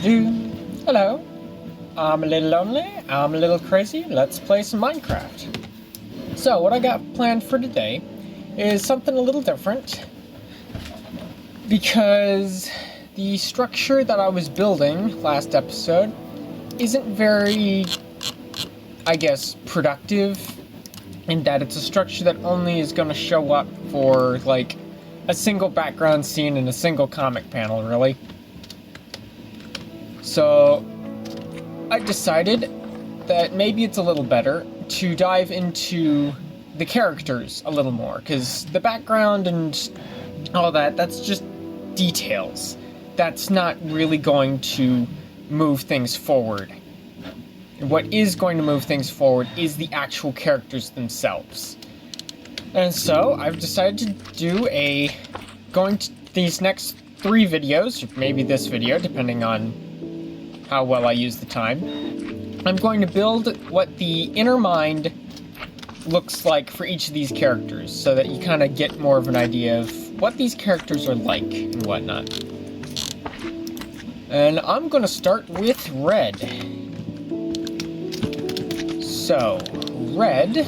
Hello. I'm a little lonely, I'm a little crazy, let's play some Minecraft. So, what I got planned for today is something a little different, because the structure that I was building last episode isn't very, I guess, productive, in that it's a structure that only is going to show up for, like, a single background scene in a single comic panel, really. So, I decided that maybe it's a little better to dive into the characters a little more, because the background and all that, that's just details. That's not really going to move things forward. What is going to move things forward is the actual characters themselves. And so, I've decided to do these next 3 videos, or maybe this video, depending on how well I use the time. I'm going to build what the inner mind looks like for each of these characters, so that you kind of get more of an idea of what these characters are like and whatnot. And I'm going to start with Red. So, Red, I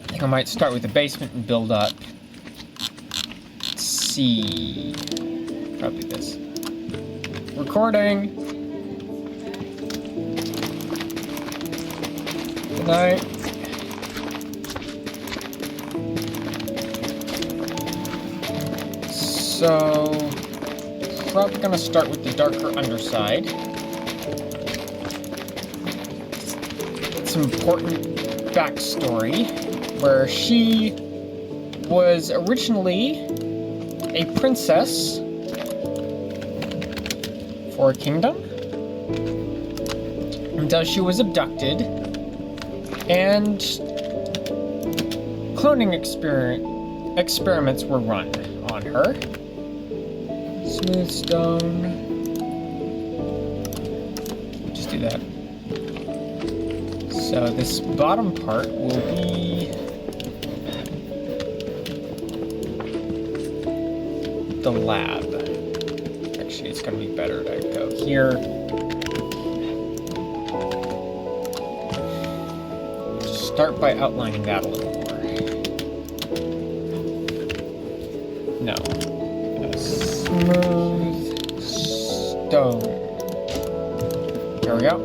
think I might start with the basement and build up. Let's see, probably this. Recording. Good night. So, probably gonna start with the darker underside. Some important backstory, where she was originally a princess for a kingdom until she was abducted, and cloning experiments were run on her. Smooth stone. Just do that. So this bottom part will be the lab. Actually, it's going to be better to go here. Just start by outlining that a little more. No. A smooth stone. There we go.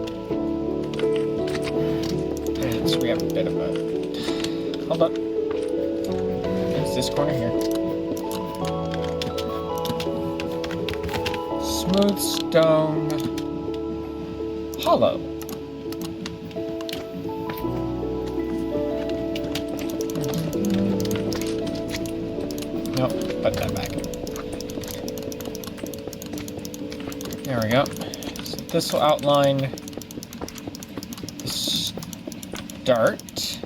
And so we have a bit of a... Hold up. There's this corner here. Smooth stone, hollow. Nope, put that back. There we go. So this will outline the start.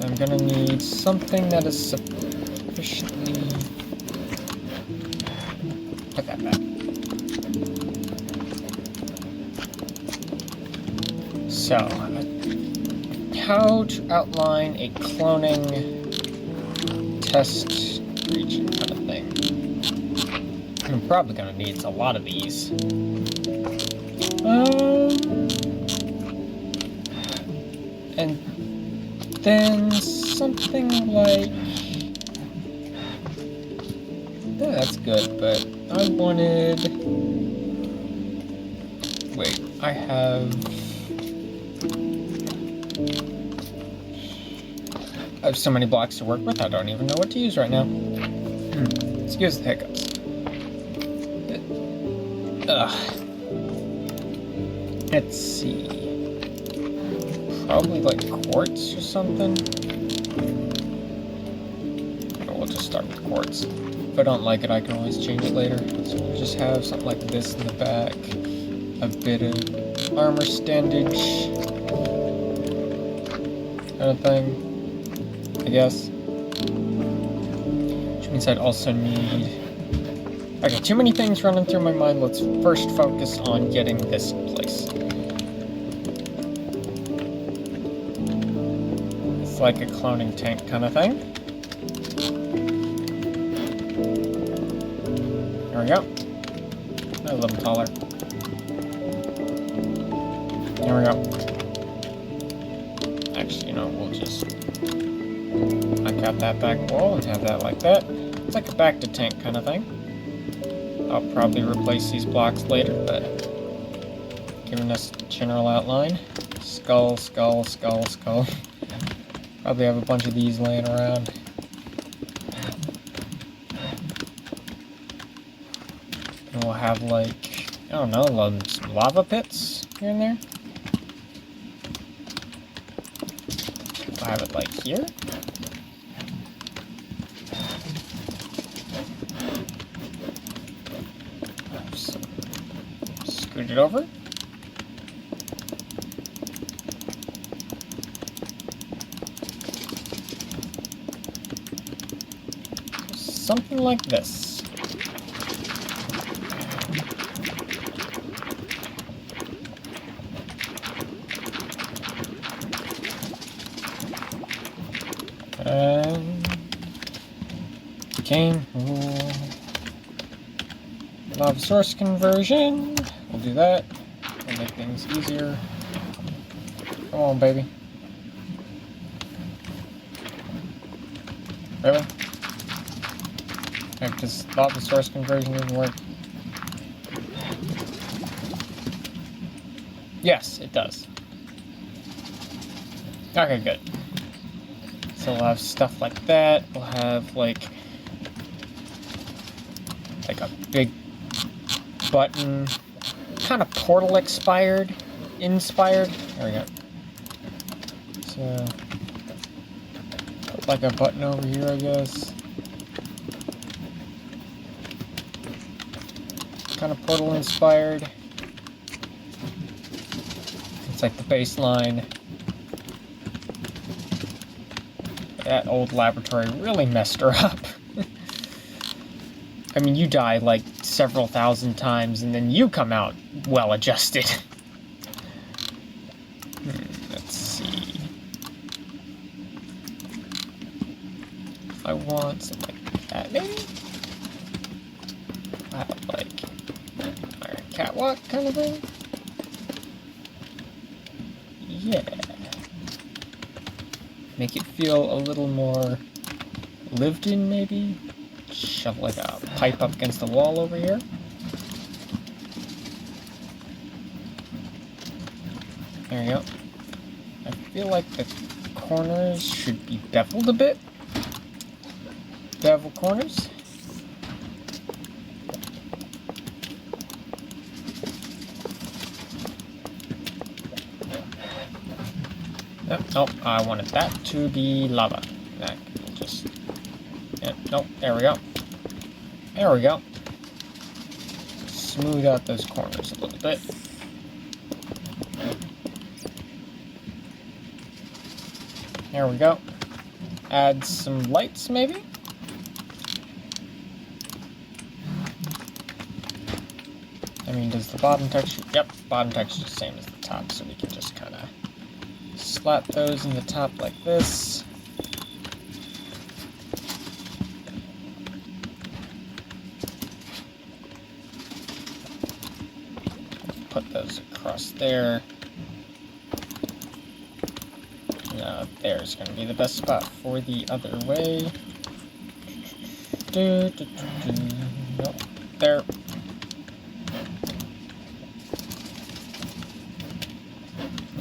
I'm gonna need something that is sufficiently... Put that back. So, how to outline a cloning test region kind of thing. I'm probably going to need a lot of these. And then something like... Yeah, that's good, but I wanted... Wait, I have so many blocks to work with, I don't even know what to use right now. Excuse the hiccups. Let's see. Probably like quartz or something. We'll just start with quartz. If I don't like it, I can always change it later. So we'll just have something like this in the back. A bit of armor standage. Kind of thing. I guess. Which means I'd also need... Okay, too many things running through my mind. Let's first focus on getting this in place. It's like a cloning tank kind of thing. There we go. A little taller. There we go. Actually, you know, we'll just knock out that back wall and have that like that. It's like a back to tank kind of thing. I'll probably replace these blocks later, but giving us a general outline. Skull, skull, skull, skull. Probably have a bunch of these laying around. And we'll have like, I don't know, some lava pits here and there. We'll have it like here. Scoot it over. Something like this. Okay. Lava source conversion. We'll do that. We'll make things easier. Come on, baby. Really? Does lava source conversion even work? Yes, it does. Okay, good. So we'll have stuff like that. We'll have like a big button, kind of portal inspired. There we go. So put like a button over here, I guess. Kind of portal inspired. It's like the baseline. That old laboratory really messed her up. I mean, you die like several thousand times and then you come out well adjusted. Let's see. I want something like that, maybe? Like iron catwalk kind of thing? Yeah. Make it feel a little more lived in, maybe? Shove like a pipe up against the wall over here. There you go. I feel like the corners should be beveled a bit. Bevel corners. Nope, I wanted that to be lava. That just... Yeah, nope, there we go. There we go. Smooth out those corners a little bit. There we go. Add some lights, maybe? I mean, does the bottom texture... Yep, bottom texture is the same as the top, so we can just kind of slap those in the top like this. Put those across there. Now there's going to be the best spot for the other way. Nope, there.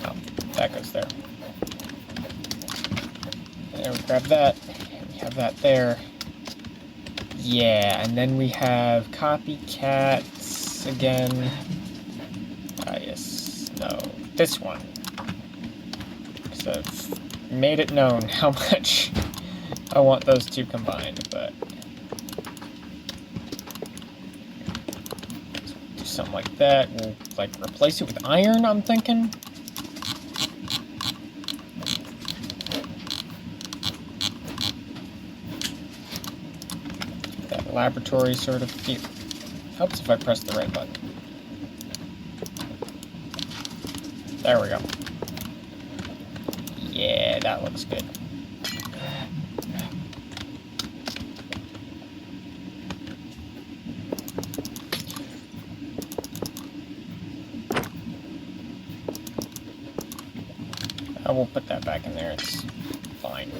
Oh, that goes there. There, we grab that. We have that there. Yeah, and then we have copycats again. Ah, yes. No, this one. Because I've made it known how much I want those two combined, but do something like that. We'll like replace it with iron, I'm thinking. That laboratory sort of feel. Helps if I press the right button. There we go. Yeah, that looks good. we'll put that back in there. It's fine.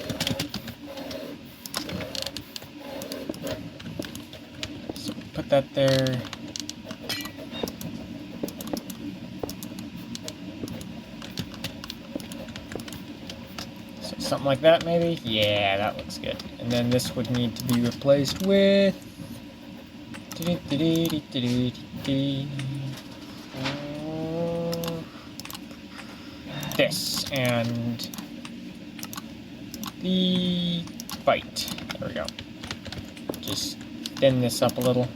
So put that there. So something like that, maybe? Yeah, that looks good. And then this would need to be replaced with... this, and the bite. There we go. Just thin this up a little.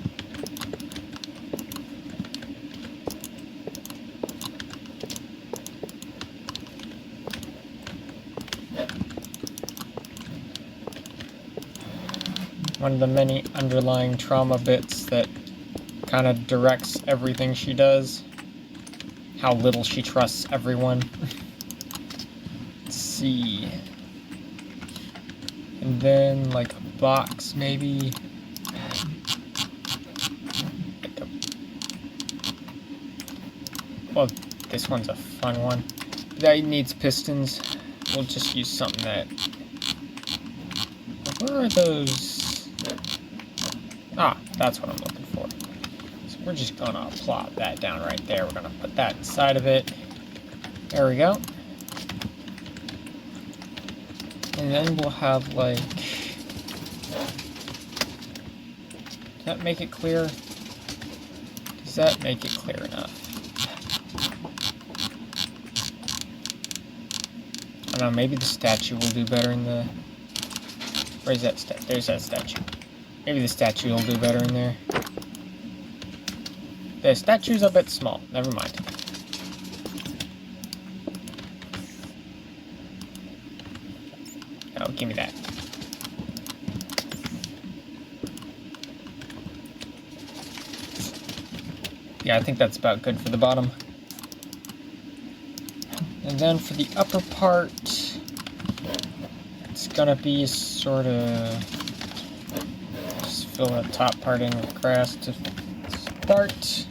One of the many underlying trauma bits that kind of directs everything she does. How little she trusts everyone. Let's see. And then, like, a box, maybe. Well, this one's a fun one. That needs pistons. We'll just use something that... Where are those? Ah, that's what I'm looking for. So we're just gonna plop that down right there. We're gonna put that inside of it. There we go. And then we'll have, like... Does that make it clear? Does that make it clear enough? I don't know, maybe the statue will do better in the... Where's that statue? There's that statue. Maybe the statue will do better in there. The statue's a bit small. Never mind. Oh, give me that. Yeah, I think that's about good for the bottom. And then for the upper part, it's gonna be sort of... Just fill that top part in with grass to start.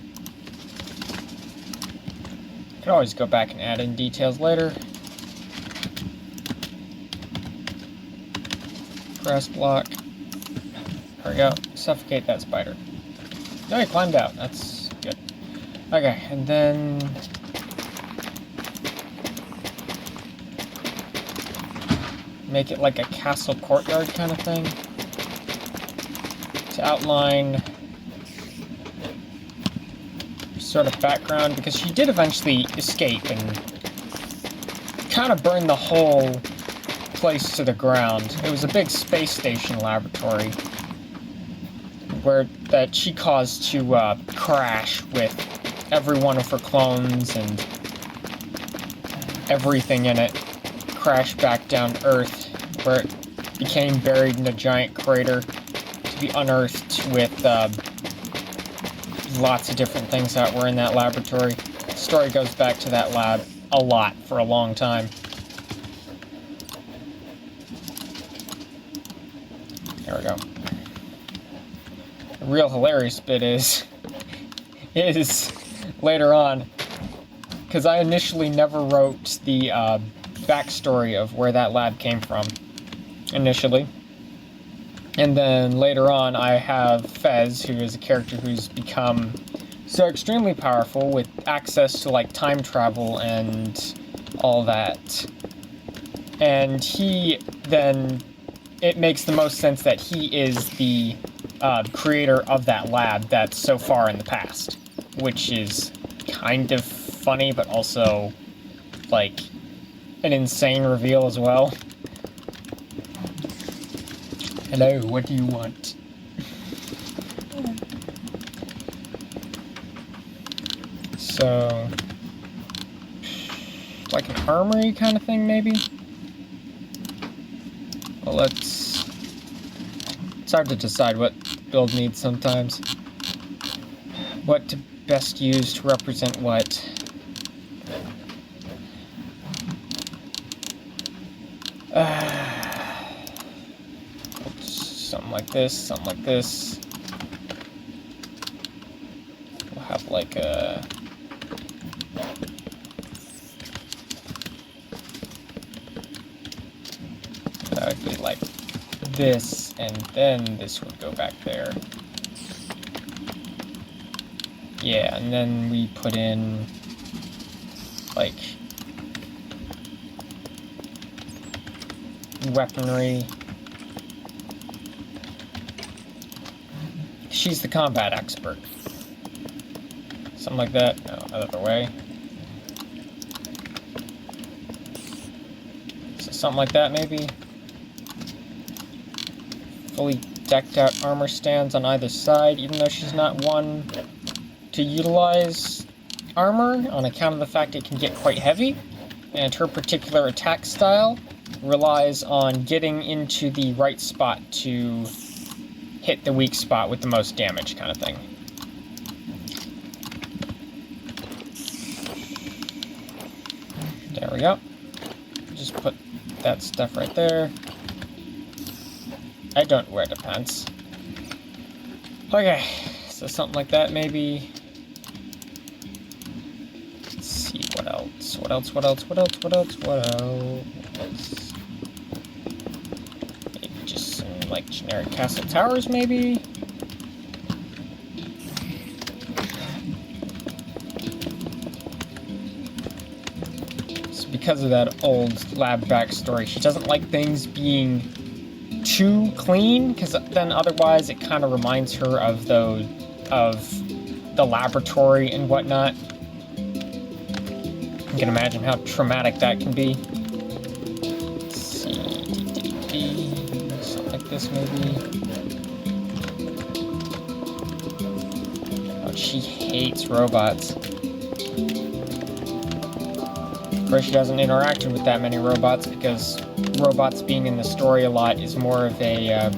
Could always go back and add in details later. Grass block. There we go. Suffocate that spider. No, he climbed out. That's good. Okay, and then... make it like a castle courtyard kind of thing. To outline sort of background, because she did eventually escape and kind of burn the whole place to the ground. It was a big space station laboratory that she caused to crash with every one of her clones, and everything in it crashed back down to Earth, where it became buried in a giant crater to be unearthed with lots of different things that were in that laboratory. The story goes back to that lab a lot for a long time. There we go. The real hilarious bit is later on, because I initially never wrote the backstory of where that lab came from initially. And then later on, I have Fez, who is a character who's become so extremely powerful with access to, like, time travel and all that. And he then... It makes the most sense that he is the creator of that lab that's so far in the past. Which is kind of funny, but also, like, an insane reveal as well. Hello, what do you want? So, like an armory kind of thing, maybe? Well, it's hard to decide what build needs sometimes. What to best use to represent what. Something like this, something like this. We'll have like a... this, and then this would go back there. Yeah, and then we put in, like, weaponry. She's the combat expert. Something like that. No, other way. So something like that, maybe. Fully decked out armor stands on either side, even though she's not one to utilize armor on account of the fact it can get quite heavy, and her particular attack style relies on getting into the right spot to hit the weak spot with the most damage, kind of thing. There we go. Just put that stuff right there. I don't wear the pants. Okay, so something like that maybe. Let's see, what else? What else? Maybe just some, like, generic castle towers, maybe? Because of that old lab backstory, she doesn't like things being too clean, because then otherwise it kind of reminds her of the laboratory and whatnot. You can imagine how traumatic that can be. Let's see, something like this maybe. Oh, she hates robots. Of course, she hasn't interacted with that many robots, because robots being in the story a lot is more of a,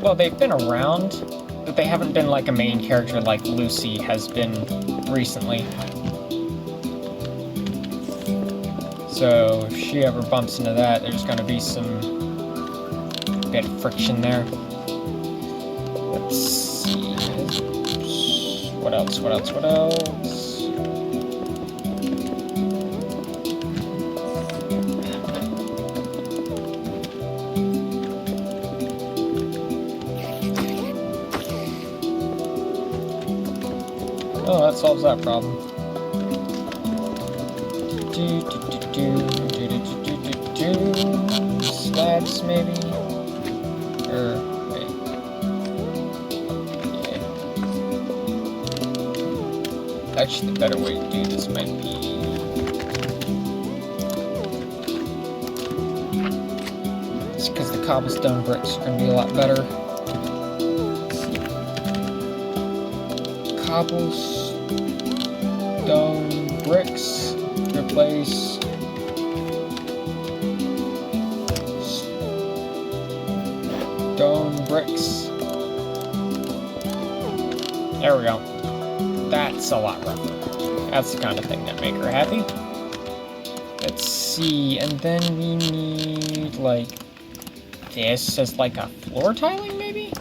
well, they've been around, but they haven't been like a main character like Lucy has been recently. So if she ever bumps into that, there's going to be some bit of friction there. Let's see. What else? Oh, that solves that problem. Slabs, maybe? Or, wait. Yeah. Actually, the better way to do this might be... It's because the cobblestone bricks are going to be a lot better. Cobblestone bricks replace stone bricks. There we go. That's a lot rougher. That's the kind of thing that make her happy. Let's see, and then we need like this as like a floor tiling, maybe?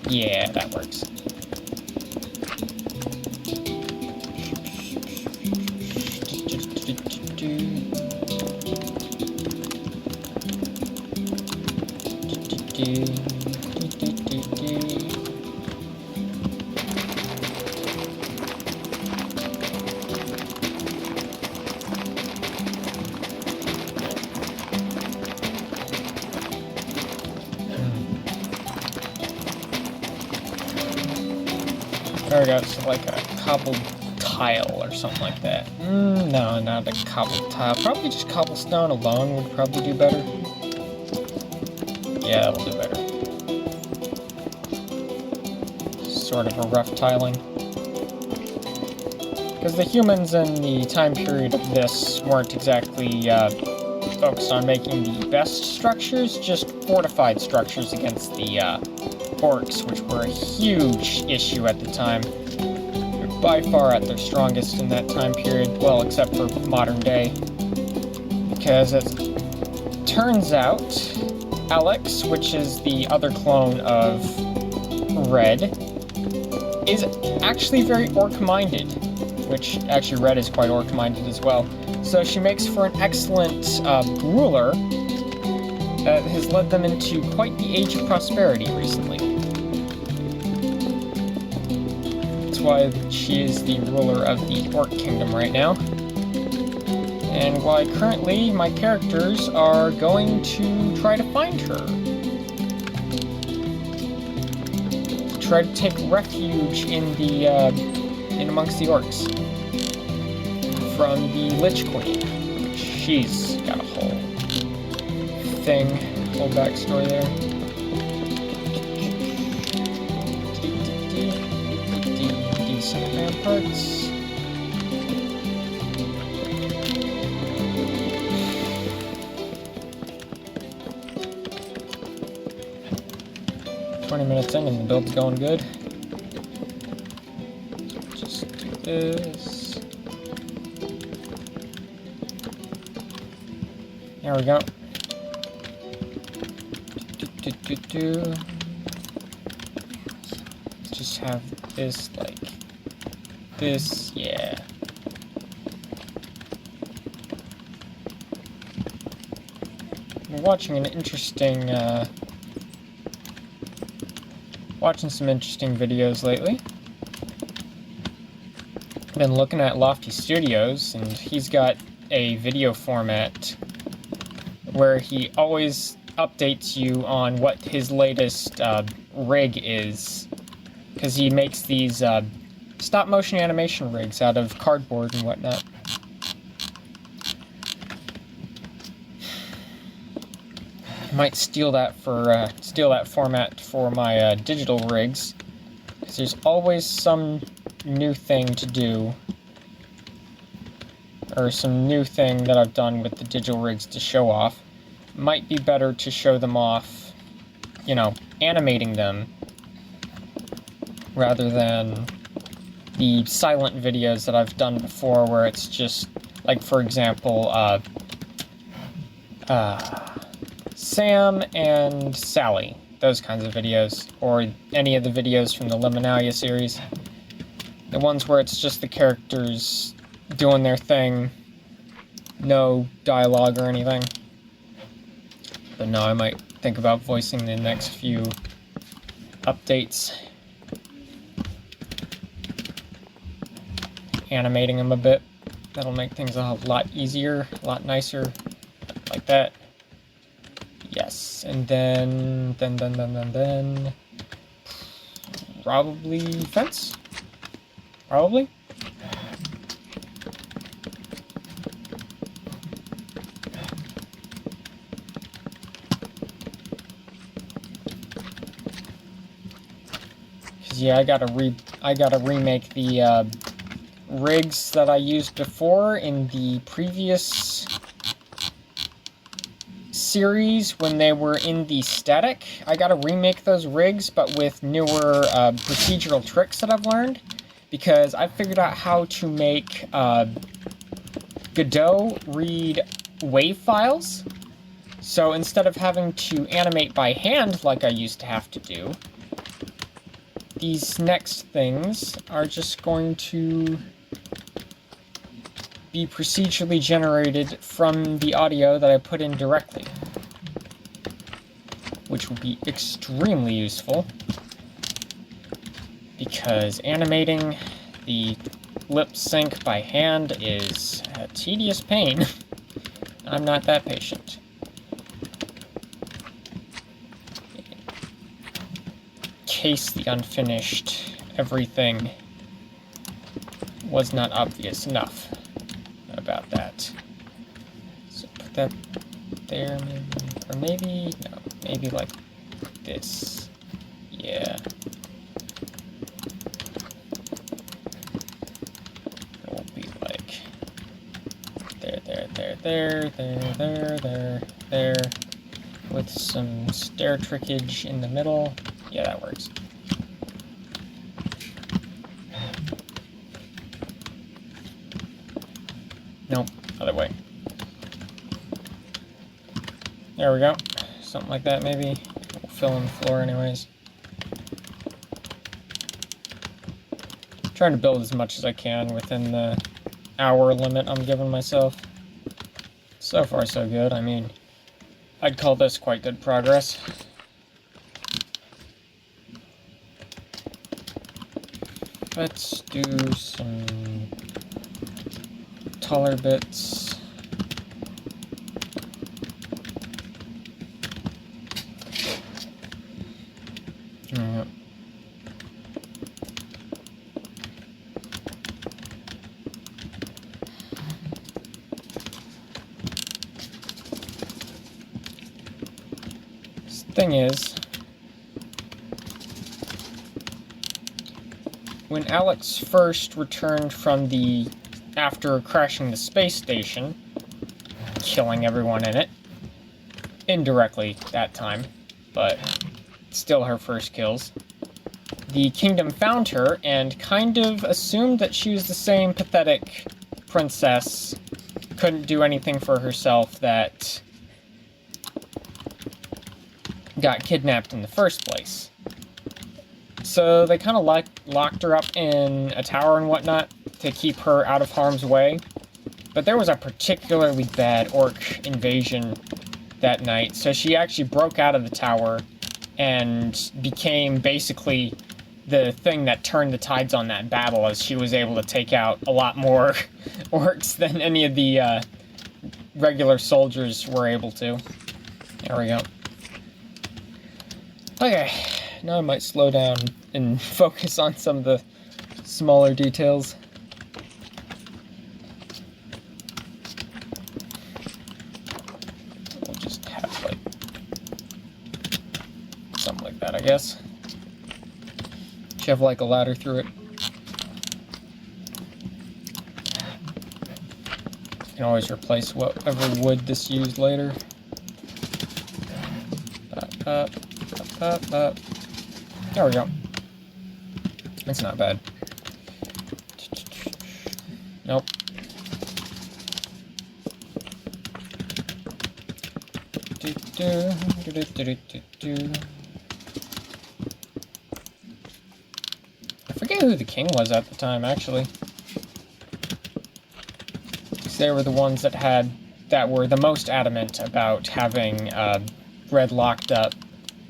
Yeah, that works. There we go, so like a cobbled tile or something like that. No, not a cobbled tile. Probably just cobblestone alone would probably do better. Yeah, that'll do better. Sort of a rough tiling. Because the humans in the time period of this weren't exactly focused on making the best structures, just fortified structures against the orcs, which were a huge issue at the time. They're by far at their strongest in that time period, well, except for modern day. Because it turns out, Alex, which is the other clone of Red, is actually very orc-minded, which actually Red is quite orc-minded as well. So she makes for an excellent ruler, that has led them into quite the age of prosperity recently. That's why she is the ruler of the Orc Kingdom right now. And why currently my characters are going to try to find her. To try to take refuge in the, in amongst the orcs. From the Lich Queen. She's got a whole thing, whole backstory there. Decent man parts. Minutes in and the build's going good. Just do this. There we go. Just have this like this, yeah. I'm watching an interesting watching some interesting videos lately. Been looking at Lofty Studios, and he's got a video format where he always updates you on what his latest rig is, because he makes these stop-motion animation rigs out of cardboard and whatnot. Might steal that format for my digital rigs, because there's always some new thing to do, or some new thing that I've done with the digital rigs to show off. Might be better to show them off, you know, animating them, rather than the silent videos that I've done before, where it's just, like, for example, Sam and Sally, those kinds of videos, or any of the videos from the Liminalia series. The ones where it's just the characters doing their thing, no dialogue or anything. But no, I might think about voicing the next few updates. Animating them a bit. That'll make things a lot easier, a lot nicer, like that. Yes, and then probably fence? Probably? Cause yeah, I gotta remake the rigs that I used before in the previous series when they were in the static. I gotta remake those rigs, but with newer procedural tricks that I've learned, because I figured out how to make Godot read WAV files. So instead of having to animate by hand like I used to have to do, these next things are just going to be procedurally generated from the audio that I put in directly, which will be extremely useful, because animating the lip sync by hand is a tedious pain. I'm not that patient. In case the unfinished everything was not obvious enough about that. So put that there, maybe, or maybe, no, maybe like this. Yeah. It will be like there, with some stair trickage in the middle. Yeah, that works. Nope, other way. There we go. Something like that, maybe. We'll fill in the floor anyways. Trying to build as much as I can within the hour limit I'm giving myself. So far, so good. I mean, I'd call this quite good progress. Let's do some taller bits. Alright. Thing is, when Alex first returned from after crashing the space station, killing everyone in it, indirectly that time, but still her first kills, the kingdom found her and kind of assumed that she was the same pathetic princess, couldn't do anything for herself, that got kidnapped in the first place. So they kind of locked her up in a tower and whatnot to keep her out of harm's way. But there was a particularly bad orc invasion that night, so she actually broke out of the tower and became basically the thing that turned the tides on that battle, as she was able to take out a lot more orcs than any of the regular soldiers were able to. There we go. Okay, now I might slow down and focus on some of the smaller details. We'll just have, like, something like that, I guess. Shove, like, a ladder through it. You can always replace whatever wood this used later. Up. There we go. That's not bad. Nope. I forget who the king was at the time, actually. Because they were the ones that were the most adamant about having Red locked up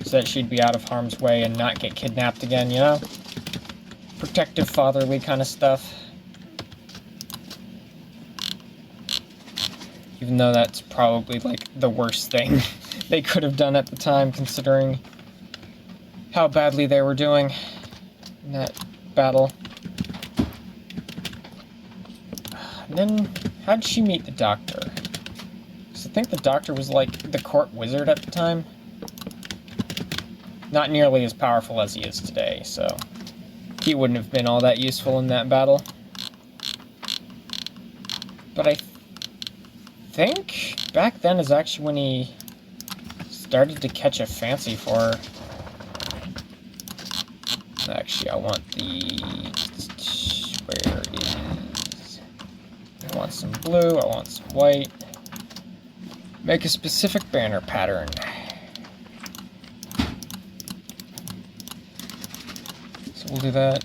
so that she'd be out of harm's way and not get kidnapped again, you know? Protective, fatherly kind of stuff. Even though that's probably, like, the worst thing they could have done at the time, considering how badly they were doing in that battle. And then, how'd she meet the doctor? Because I think the doctor was, like, the court wizard at the time. Not nearly as powerful as he is today, so he wouldn't have been all that useful in that battle. But I think back then is actually when he started to catch a fancy for her. Actually, I want where is... I want some blue, I want some white. Make a specific banner pattern. We'll do that.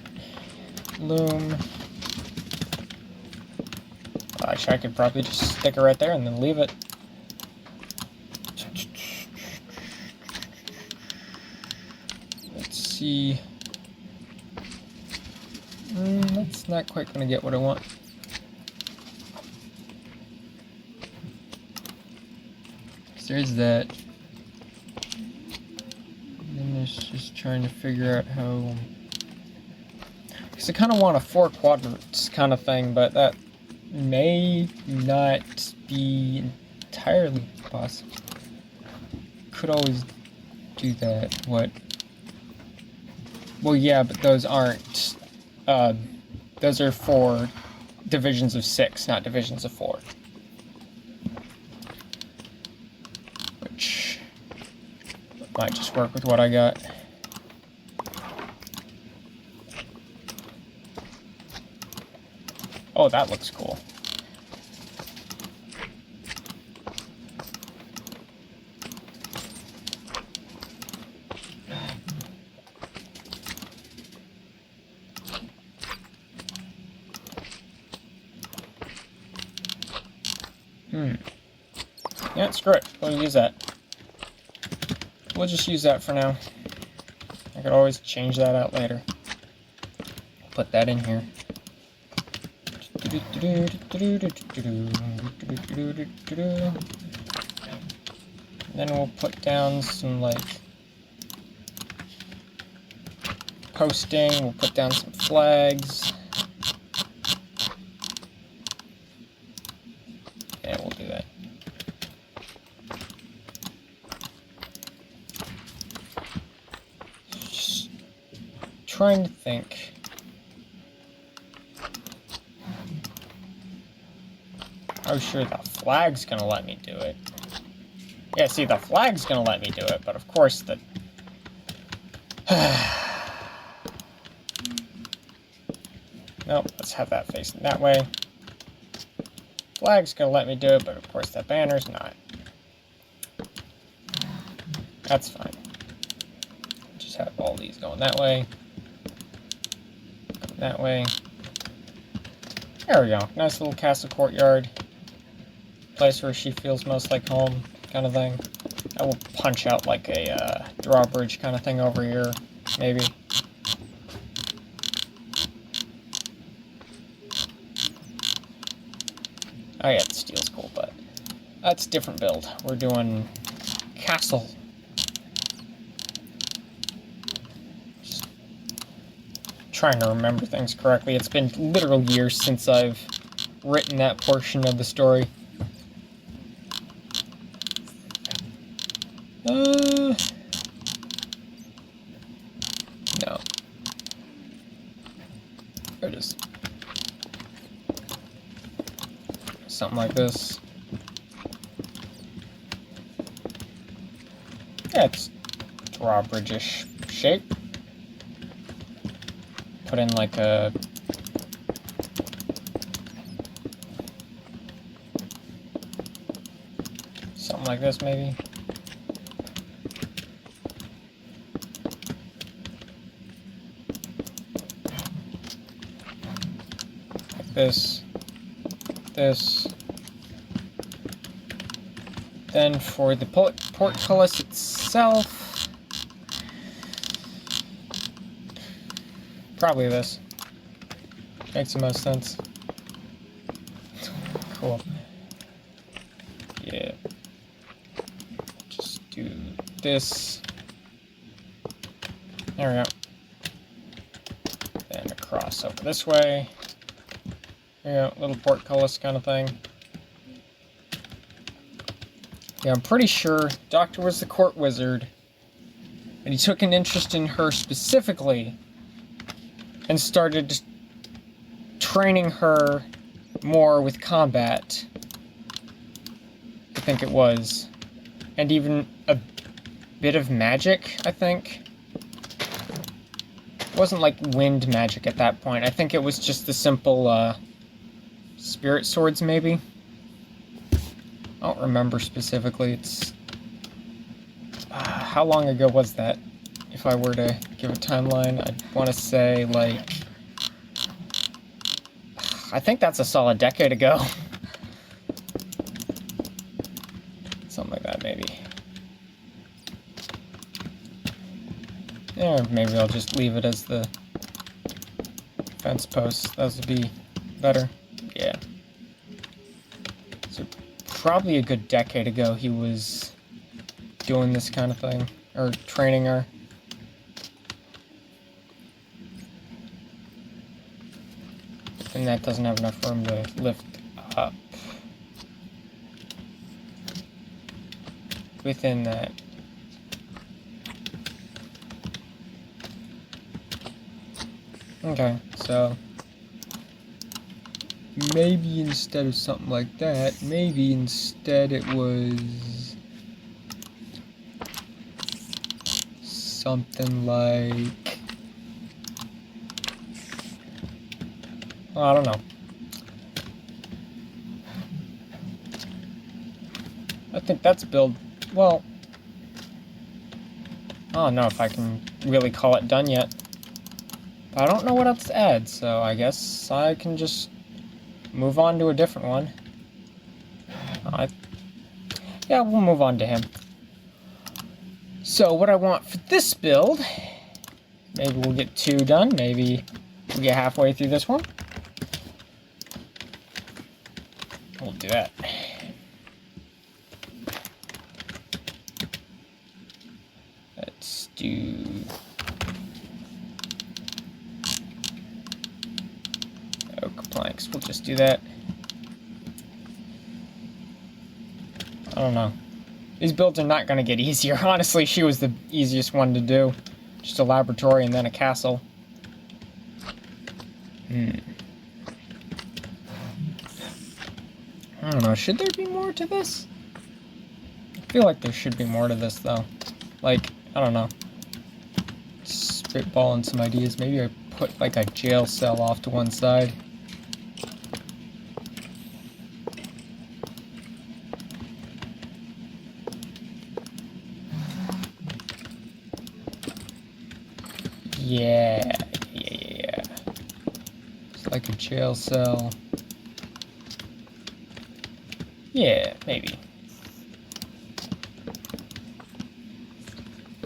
Loom. Actually, I could probably just stick it right there and then leave it. Let's see. That's not quite going to get what I want. So there's that. And then there's just trying to figure out how... Because I kind of want a 4 quadrants kind of thing, but that may not be entirely possible. Could always do that. What? Well, yeah, but those aren't... those are for divisions of 6, not divisions of 4. Which might just work with what I got. Oh, that looks cool. Yeah, screw it. We'll use that. we'll just use that for now. I could always change that out later. Put that in here. Then we'll put down some, like, posting. We'll put down some flags. Yeah, we'll do that. Just trying to think. Oh, sure, the flag's gonna let me do it. Yeah, see, the flag's gonna let me do it, but of course the... Nope, let's have that facing that way. Flag's gonna let me do it, but of course that banner's not. That's fine. Just have all these going that way. Going that way. There we go. Nice little castle courtyard. Place where she feels most like home, kind of thing. I will punch out like a drawbridge kind of thing over here, maybe. Oh yeah, the steel's cool, but that's a different build. We're doing castle. Just trying to remember things correctly. It's been literal years since I've written that portion of the story. No. There it is. Something like this. Yeah, it's drawbridge-ish shape. Put in like a... something like this, maybe. This. Then for the portcullis itself, probably this. Makes the most sense. Cool. Yeah. Just do this. There we go. Then across over this way. Yeah, little portcullis kind of thing. Yeah, I'm pretty sure Doctor was the court wizard, and he took an interest in her specifically, and started training her more with combat. I think it was. And even a bit of magic, I think. It wasn't like wind magic at that point. I think it was just the simple, spirit swords, maybe? I don't remember specifically. It's... how long ago was that? If I were to give a timeline, I'd want to say, like... I think that's a solid decade ago. Something like that, maybe. Or maybe I'll just leave it as the fence post. Those would be better. Yeah. So probably a good decade ago he was doing this kind of thing, or training her. And that doesn't have enough room to lift up. Within that. Okay, so maybe instead of something like that, maybe instead it was something like, well, I don't know. I think that's build, well, I don't know if I can really call it done yet. But I don't know what else to add, so I guess I can just move on to a different one. Yeah, we'll move on to him. So what I want for this build, maybe we'll get 2 done, maybe we'll get halfway through this one. We'll do that. Let's do... oak planks, we'll just do that. I don't know. These builds are not going to get easier. Honestly, she was the easiest one to do. Just a laboratory and then a castle. I don't know, should there be more to this? I feel like there should be more to this, though. Like, I don't know. Spitballing some ideas. Maybe I put, like, a jail cell off to one side. Yeah. It's like a jail cell. Yeah, maybe.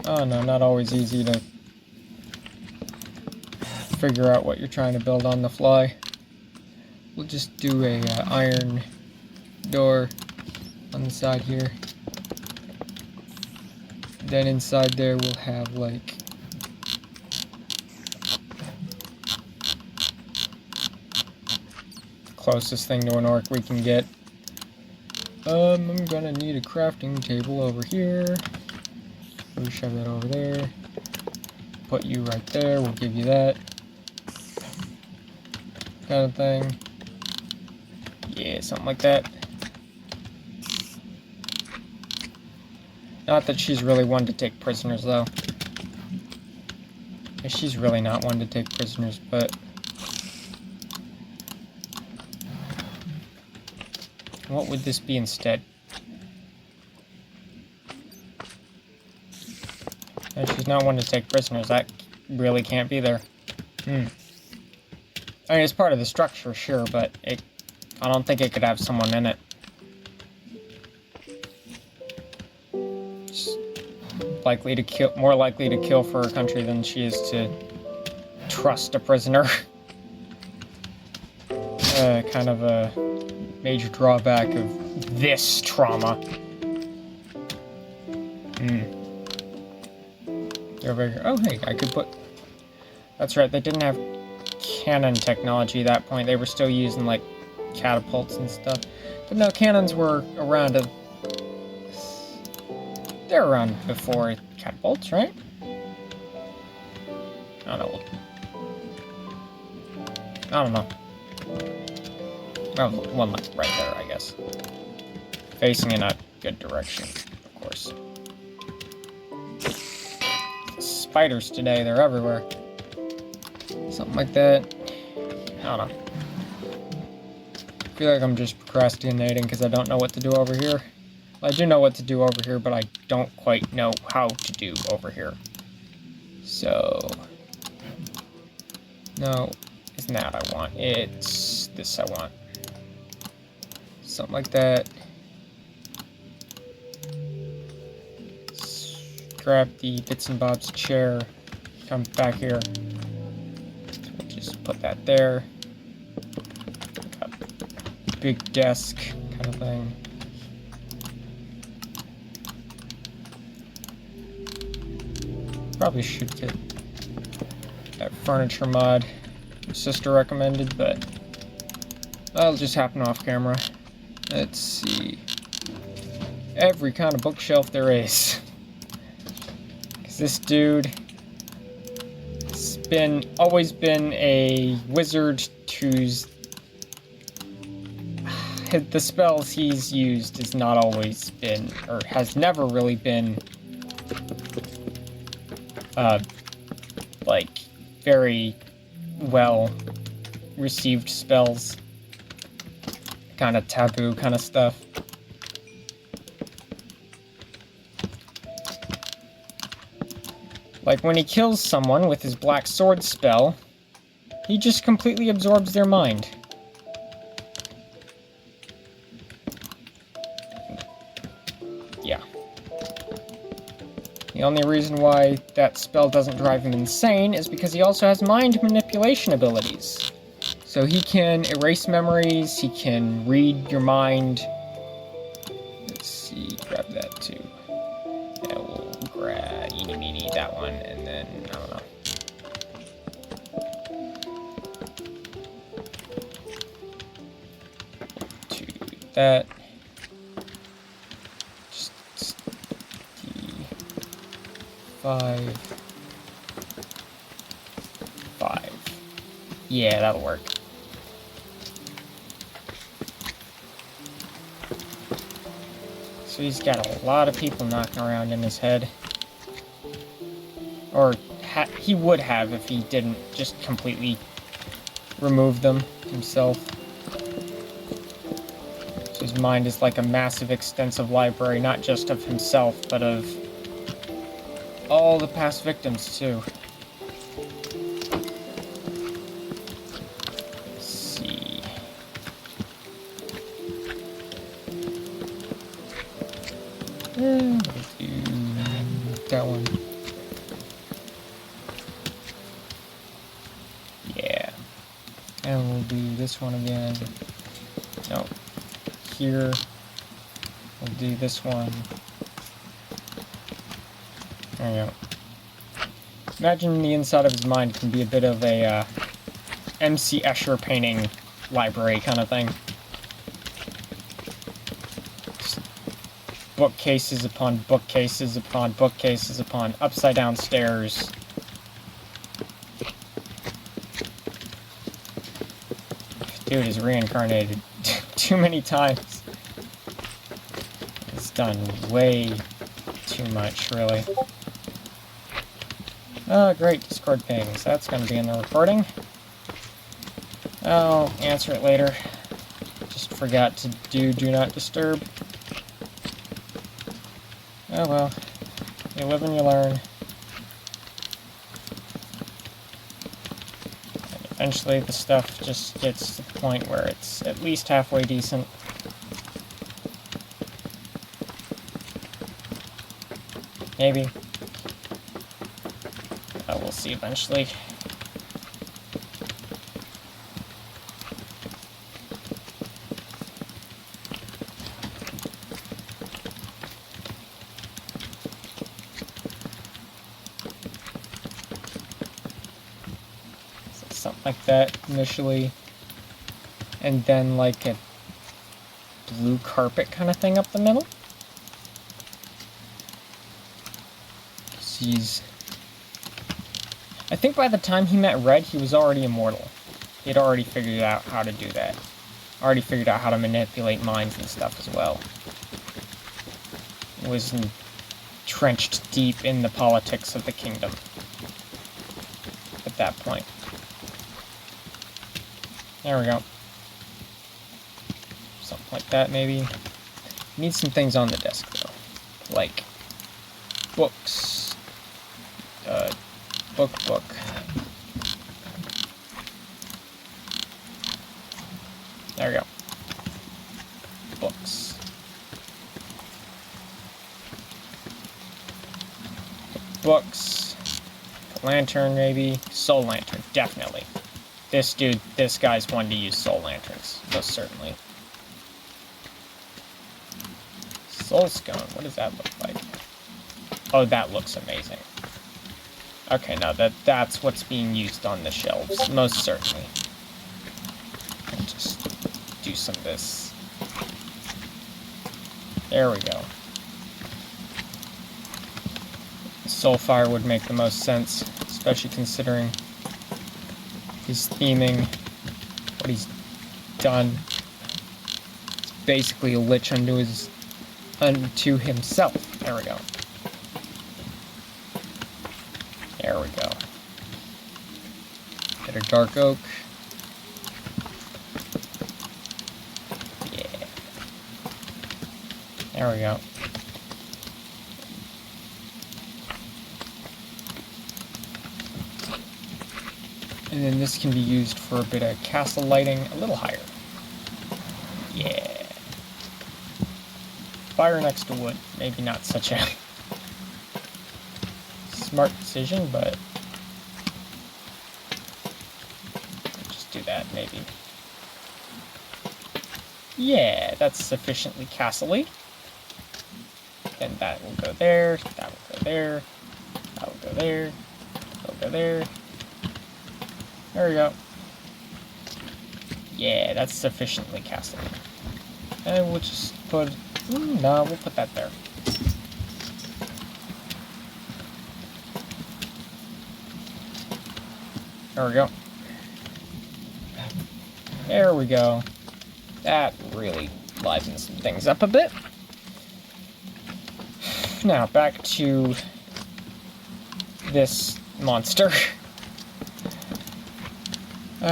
Oh no, not always easy to figure out what you're trying to build on the fly. We'll just do a iron door on the side here. Then inside there we'll have like closest thing to an orc we can get. I'm gonna need a crafting table over here. We'll shove that over there. Put you right there, we'll give you that. Kind of thing. Yeah, something like that. Not that she's really one to take prisoners, though. She's really not one to take prisoners, but... what would this be instead? And she's not one to take prisoners. That really can't be there. I mean, it's part of the structure, sure, but I don't think it could have someone in it. She's likely to kill, more likely to kill for her country than she is to trust a prisoner. Kind of a major drawback of this trauma. Over here. Oh, hey, I could put... that's right, they didn't have cannon technology at that point. They were still using, like, catapults and stuff. But no, cannons were around they're around before catapults, right? I don't know. Well, one like right there, I guess. Facing in a good direction, of course. Spiders today, they're everywhere. Something like that. I don't know. I feel like I'm just procrastinating because I don't know what to do over here. Well, I do know what to do over here, but I don't quite know how to do over here. So... no, it's not what I want. It's this I want. Something like that. Grab the bits and bobs chair. Come back here. So we'll just put that there. Big desk kind of thing. Probably should get that furniture mod sister recommended, but that'll just happen off camera. Let's see. Every kind of bookshelf there is. Because this dude has always been a wizard who's... the spells he's used has not always been, or has never really been, like, very well received spells. Kind of taboo kind of stuff. Like when he kills someone with his black sword spell, he just completely absorbs their mind. Yeah. He only reason why that spell doesn't drive him insane is because he also has mind manipulation abilities. So he can erase memories, he can read your mind. Let's see, grab that too. Yeah, we'll grab eeny meeny that one, and then, I don't know. To that. Just D5. 5. Yeah, that'll work. So he's got a lot of people knocking around in his head. Or he would have if he didn't just completely remove them himself. So his mind is like a massive, extensive library, not just of himself, but of all the past victims, too. Let's see. We'll do that one. Yeah. And we'll do this one again. No. Here. We'll do this one. There we go. Imagine the inside of his mind can be a bit of a MC Escher painting library kind of thing. Just bookcases upon bookcases upon bookcases upon upside down stairs. Dude is reincarnated too many times. It's done way too much, really. Oh, great, Discord pings. That's going to be in the recording. I'll answer it later. Just forgot to do not disturb. Oh well. You live and you learn. And eventually the stuff just gets to the point where it's at least halfway decent. Maybe. We'll see eventually. So something like that initially. And then like a blue carpet kind of thing up the middle. I think by the time he met Red, he was already immortal. He had already figured out how to do that. Already figured out how to manipulate minds and stuff as well. Was entrenched deep in the politics of the kingdom at that point. There we go. Something like that, maybe. Need some things on the desk, though. Like books. Book. There we go. Books. Books. Lantern, maybe. Soul lantern, definitely. This guy's one to use soul lanterns, most certainly. Soul scone, what does that look like? Oh, that looks amazing. Okay, no, that's what's being used on the shelves, most certainly. I'll just do some of this. There we go. Soulfire would make the most sense, especially considering his theming, what he's done. It's basically a lich unto himself. There we go. There we go. Get a dark oak. Yeah. There we go. And then this can be used for a bit of castle lighting a little higher. Yeah. Fire next to wood. Maybe not such a smart decision, but just do that, maybe. Yeah, that's sufficiently castle-y. Then that will go there, that will go there, that will go there, that will go there. There we go. Yeah, that's sufficiently castle-y. And we'll just put... no, we'll put that there. There we go. There we go. That really livens things up a bit. Now, back to this monster. Boy.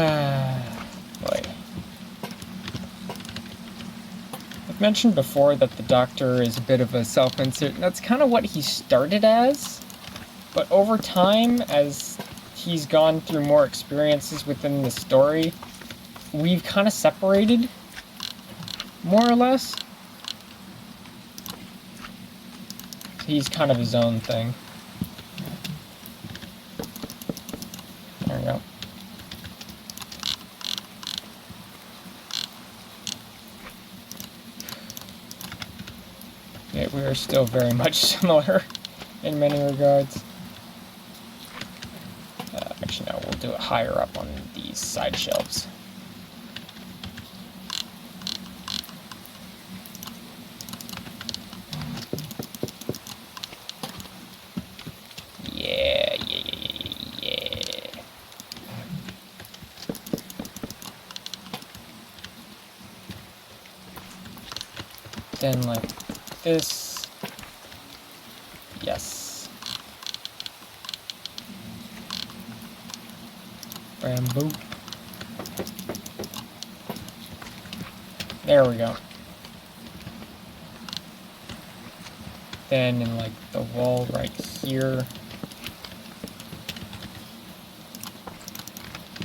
I've mentioned before that the Doctor is a bit of a self-insert, and that's kind of what he started as. But over time, as he's gone through more experiences within the story, we've kind of separated, more or less. He's kind of his own thing. There we go. Yeah, we are still very much similar in many regards. Actually, no, we'll do it higher up on these side shelves. Yeah. Then like this. Yes. Bamboo. There we go. Then in like the wall right here,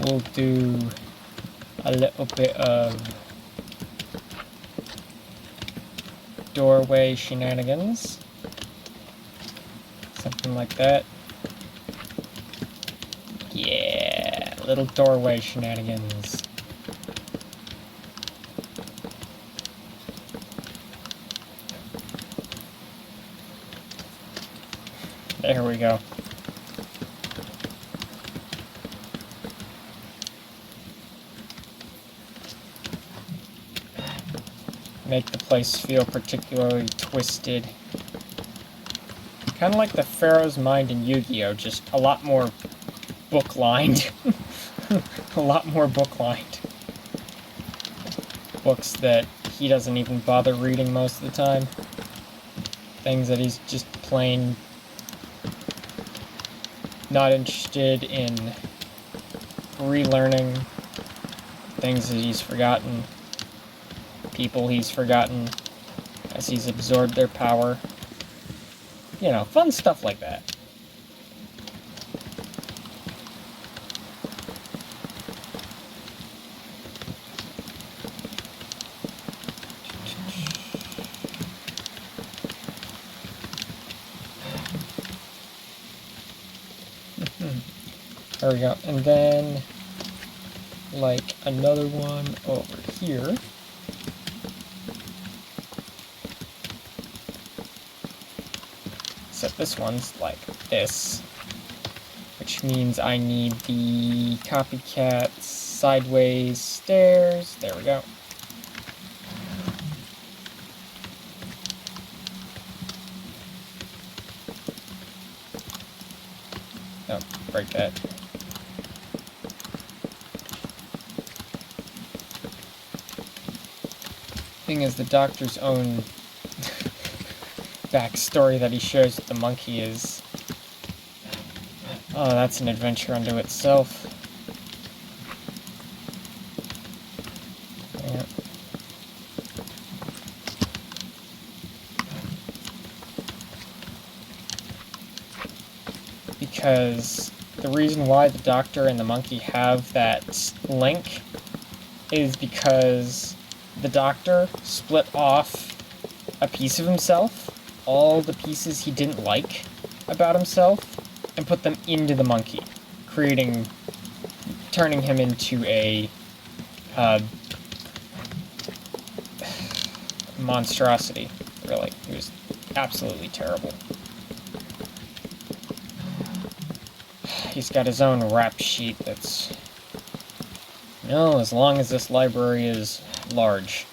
we'll do a little bit of doorway shenanigans. Something like that. Yeah, little doorway shenanigans. There we go. Make the place feel particularly twisted. Kind of like the Pharaoh's Mind in Yu-Gi-Oh!, just a lot more book-lined. A lot more book-lined. Books that he doesn't even bother reading most of the time. Things that he's just plain not interested in relearning. Things that he's forgotten. People he's forgotten as he's absorbed their power. You know, fun stuff like that. There we go. And then, like, another one over here. Except this one's like this. Which means I need the copycat sideways stairs. There we go. Oh, break that. Thing is, the Doctor's own backstory that he shares with the monkey is... oh, that's an adventure unto itself. Yeah. Because the reason why the Doctor and the monkey have that link is because the Doctor split off a piece of himself, all the pieces he didn't like about himself, and put them into the monkey, turning him into a monstrosity. Really, he was absolutely terrible. He's got his own rap sheet that's, as long as this library is large.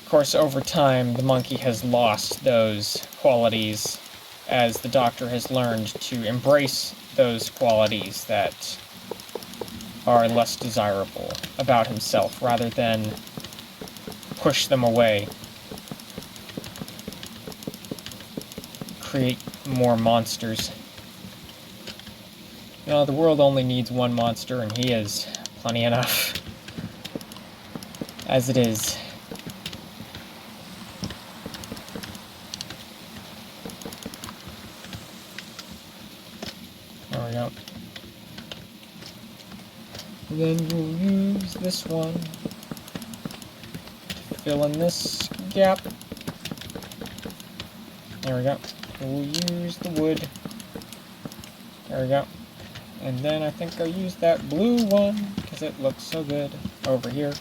Of course, over time, the monkey has lost those qualities as the Doctor has learned to embrace those qualities that are less desirable about himself, rather than push them away. Create more monsters. The world only needs one monster, and he is plenty enough as it is. There we go. And then we'll use this one to fill in this gap. There we go. We'll use the wood. There we go. And then I think I'll use that blue one, because it looks so good over here.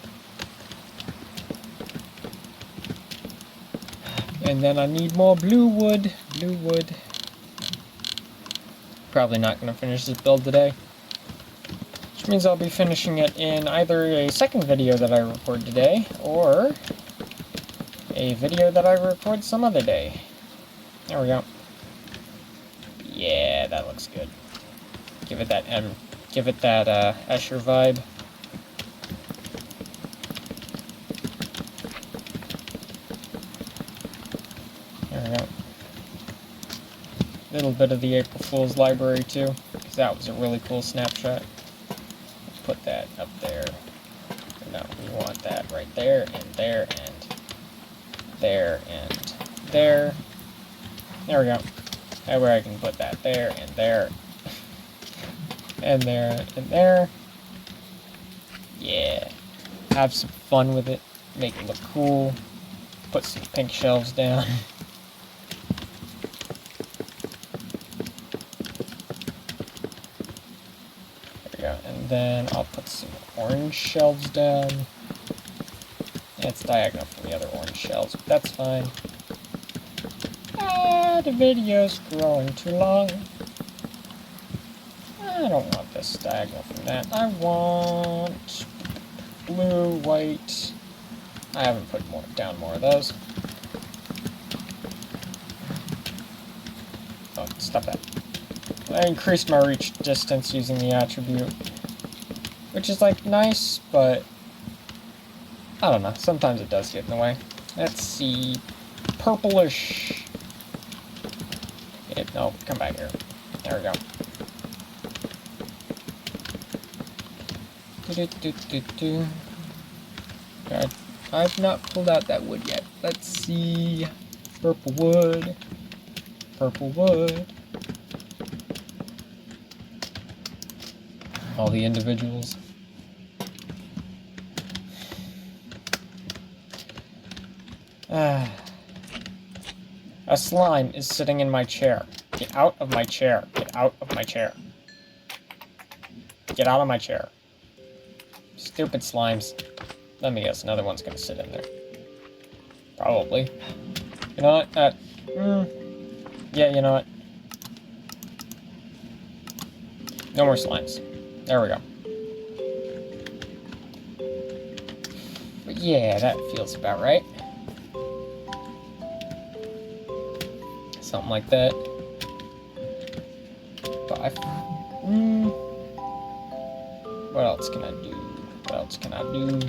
And then I need more blue wood. Blue wood. Probably not going to finish this build today. Which means I'll be finishing it in either a second video that I record today, or a video that I record some other day. There we go. Yeah, that looks good. Give it that Escher vibe. There we go. Little bit of the April Fool's library too, because that was a really cool snapshot. Put that up there. No, we want that right there, and there, and there, and there. There we go. That way I can put that there, and there, and there, and there. Yeah. Have some fun with it. Make it look cool. Put some pink shelves down. And then I'll put some orange shelves down. It's diagonal from the other orange shelves, but that's fine. The video's growing too long. I don't want this diagonal from that. I want blue, white. I haven't put down more of those. Oh, stop that. I increased my reach distance using the attribute, which is like nice, but I don't know, sometimes it does get in the way. Let's see, purplish. No, come back here. There we go. God, I've not pulled out that wood yet. Let's see, purple wood, purple wood. All the individuals. A slime is sitting in my chair. Get out of my chair. Get out of my chair. Get out of my chair. Stupid slimes. Let me guess, another one's gonna sit in there. Probably. You know what? Yeah, you know what? No more slimes. There we go. But yeah, that feels about right. Something like that. 5. What else can I do? What else can I do?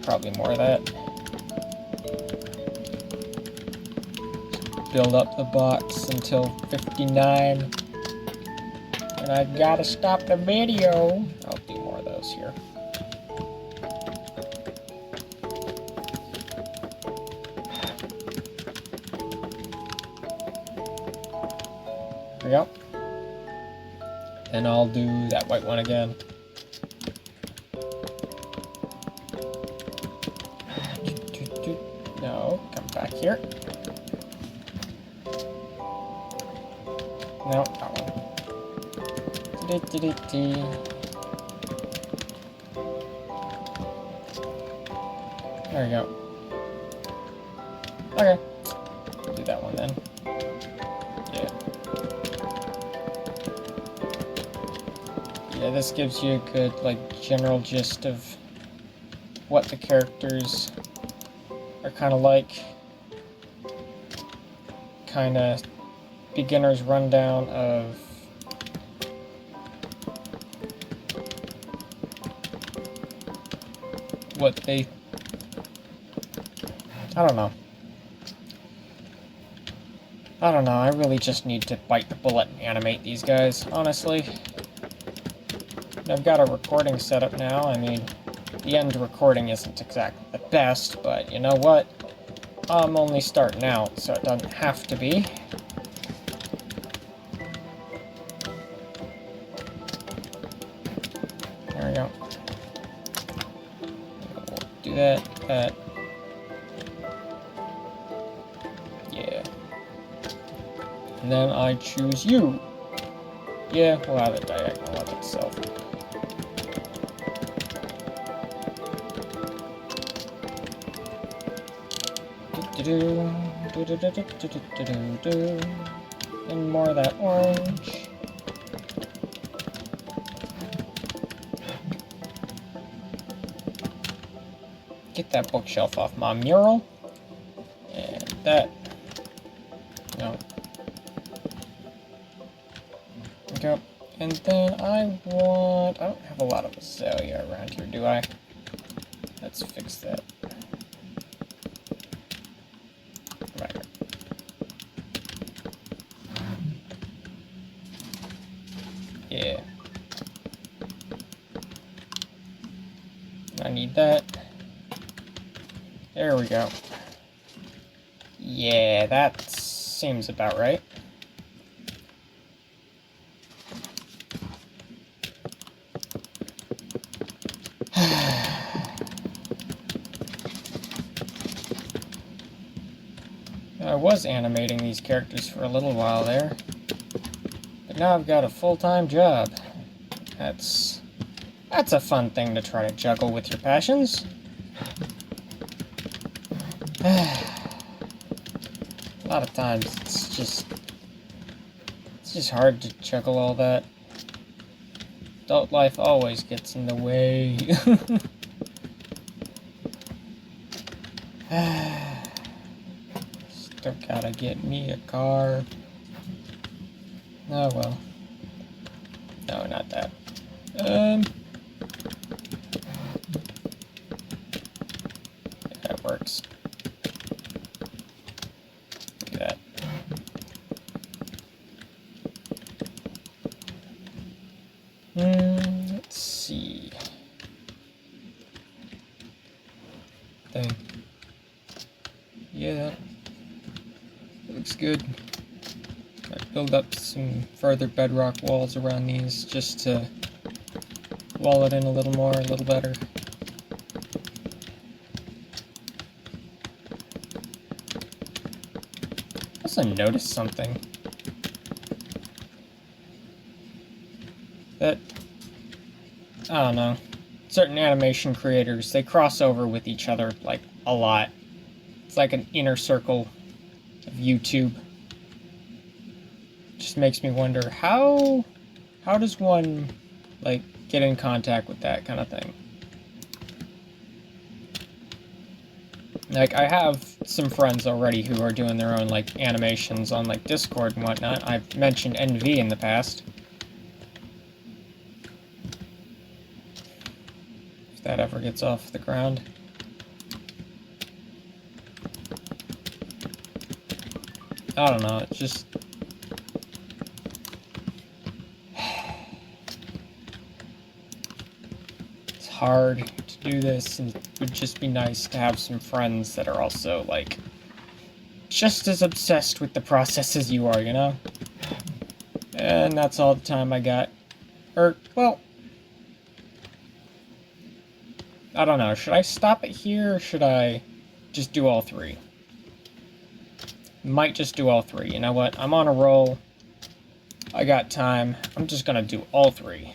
Probably more of that. Build up the box until 59. And I gotta stop the video. I'll do more of those here. There we go. Then I'll do that white one again. No, here. No, that one. There we go. Okay. Do that one then. Yeah. Yeah, this gives you a good, like, general gist of what the characters are kind of like. Kind of beginner's rundown of what they... I don't know. I really just need to bite the bullet and animate these guys, honestly. I've got a recording set up now. I mean, the end recording isn't exactly the best, but you know what? I'm only starting out, so it doesn't have to be. There we go. We'll do that. Yeah. And then I choose you. Yeah, we'll have it diagonal of itself. And more of that orange. Get that bookshelf off my mural. And that. No. Okay. And then I don't have a lot of azalea around here, do I? Let's fix that. Right here. Yeah. I need that. There we go. Yeah, that seems about right. I was animating these characters for a little while there, but now I've got a full-time job. That's a fun thing to try to juggle with your passions. A lot of times it's just hard to juggle all that. Adult life always gets in the way. Still gotta get me a car. Oh well. No, not that. That works. Do that. Let's see. Thing. Yeah, looks good. I build up some further bedrock walls around these just to wall it in a little more, a little better. I also noticed something. That, I don't know, certain animation creators, they cross over with each other, like, a lot. It's like an inner circle of YouTube. Just makes me wonder, how does one, like, get in contact with that kind of thing? Like, I have some friends already who are doing their own, like, animations on, like, Discord and whatnot. I've mentioned NV in the past. If that ever gets off the ground. I don't know, it's just... It's hard to do this, and it would just be nice to have some friends that are also, like, just as obsessed with the process as you are, you know? And that's all the time I got. Or, well... I don't know, should I stop it here, or should I just do all three? Might just do all three. You know what? I'm on a roll. I got time. I'm just gonna do all three.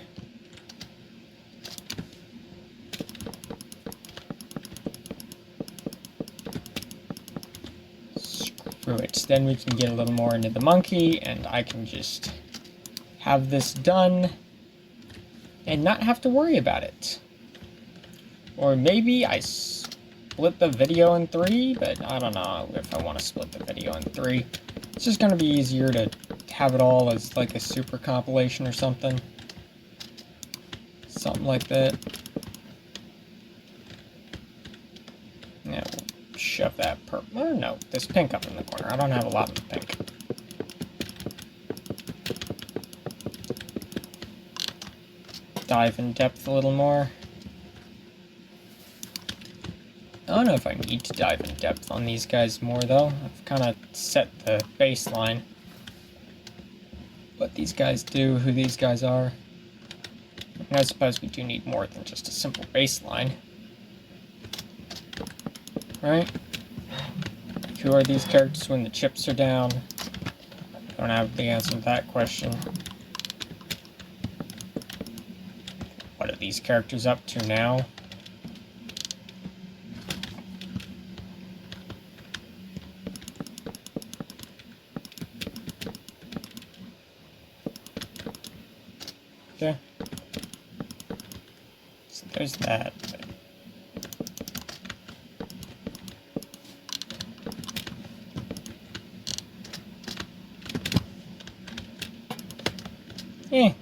Screw it. Then we can get a little more into the monkey, and I can just have this done and not have to worry about it. Or maybe I split the video in three, but I don't know if I want to split the video in three. It's just going to be easier to have it all as like a super compilation or something. Something like that. Yeah, we'll shove that purple. Oh, no, there's pink up in the corner. I don't have a lot of the pink. Dive in depth a little more. I don't know if I need to dive in depth on these guys more, though. I've kind of set the baseline. What these guys do, who these guys are. And I suppose we do need more than just a simple baseline. Right? Like, who are these characters when the chips are down? Don't have the answer to that question. What are these characters up to now? Okay. So there's that.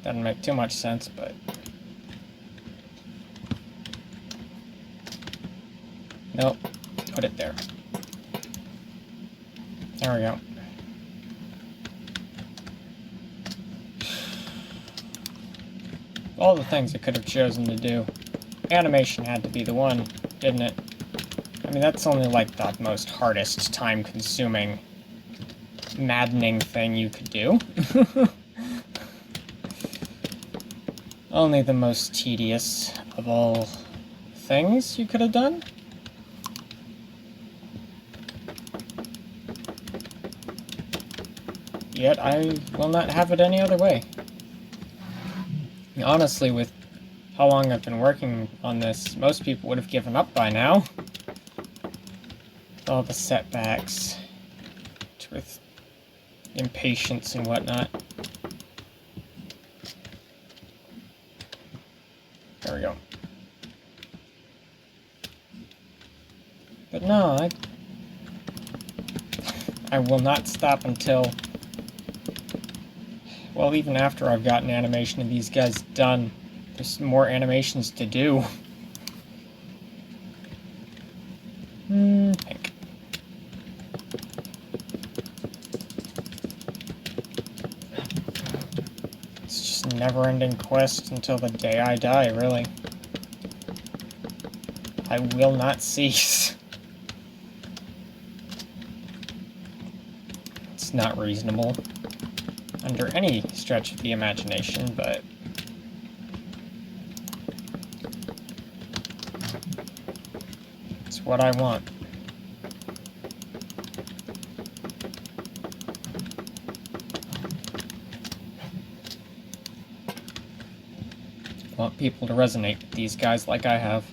Doesn't make too much sense, but... Nope. Put it there. There we go. All the things I could have chosen to do. Animation had to be the one, didn't it? I mean, that's only like the most hardest, time-consuming, maddening thing you could do. Only the most tedious of all things you could have done. Yet I will not have it any other way. Honestly, with how long I've been working on this, most people would have given up by now. With all the setbacks, with impatience and whatnot. There we go. But no, I will not stop until... Well, even after I've gotten animation of these guys done, there's more animations to do. Pink. It's just a never-ending quest until the day I die, really. I will not cease. It's not reasonable under any stretch of the imagination, but it's what I want. I want people to resonate with these guys like I have.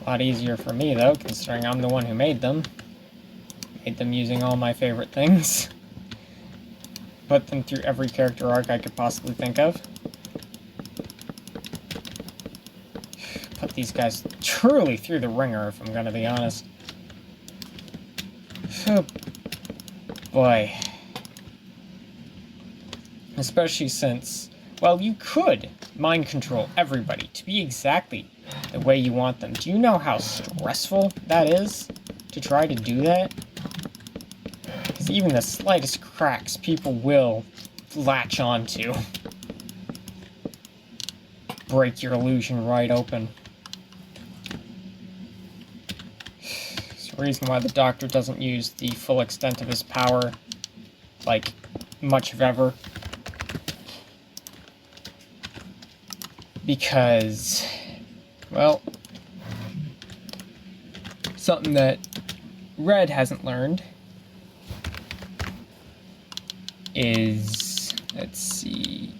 A lot easier for me, though, considering I'm the one who made them. Made them using all my favorite things. Put them through every character arc I could possibly think of. Put these guys truly through the ringer, if I'm gonna be honest. Oh, boy. Especially since, well, you could mind control everybody to be exactly the way you want them. Do you know how stressful that is to try to do that? Because even the slightest cracks people will latch onto. Break your illusion right open. It's the reason why the Doctor doesn't use the full extent of his power, like, much of ever. Because, well, something that Red hasn't learned is, let's see,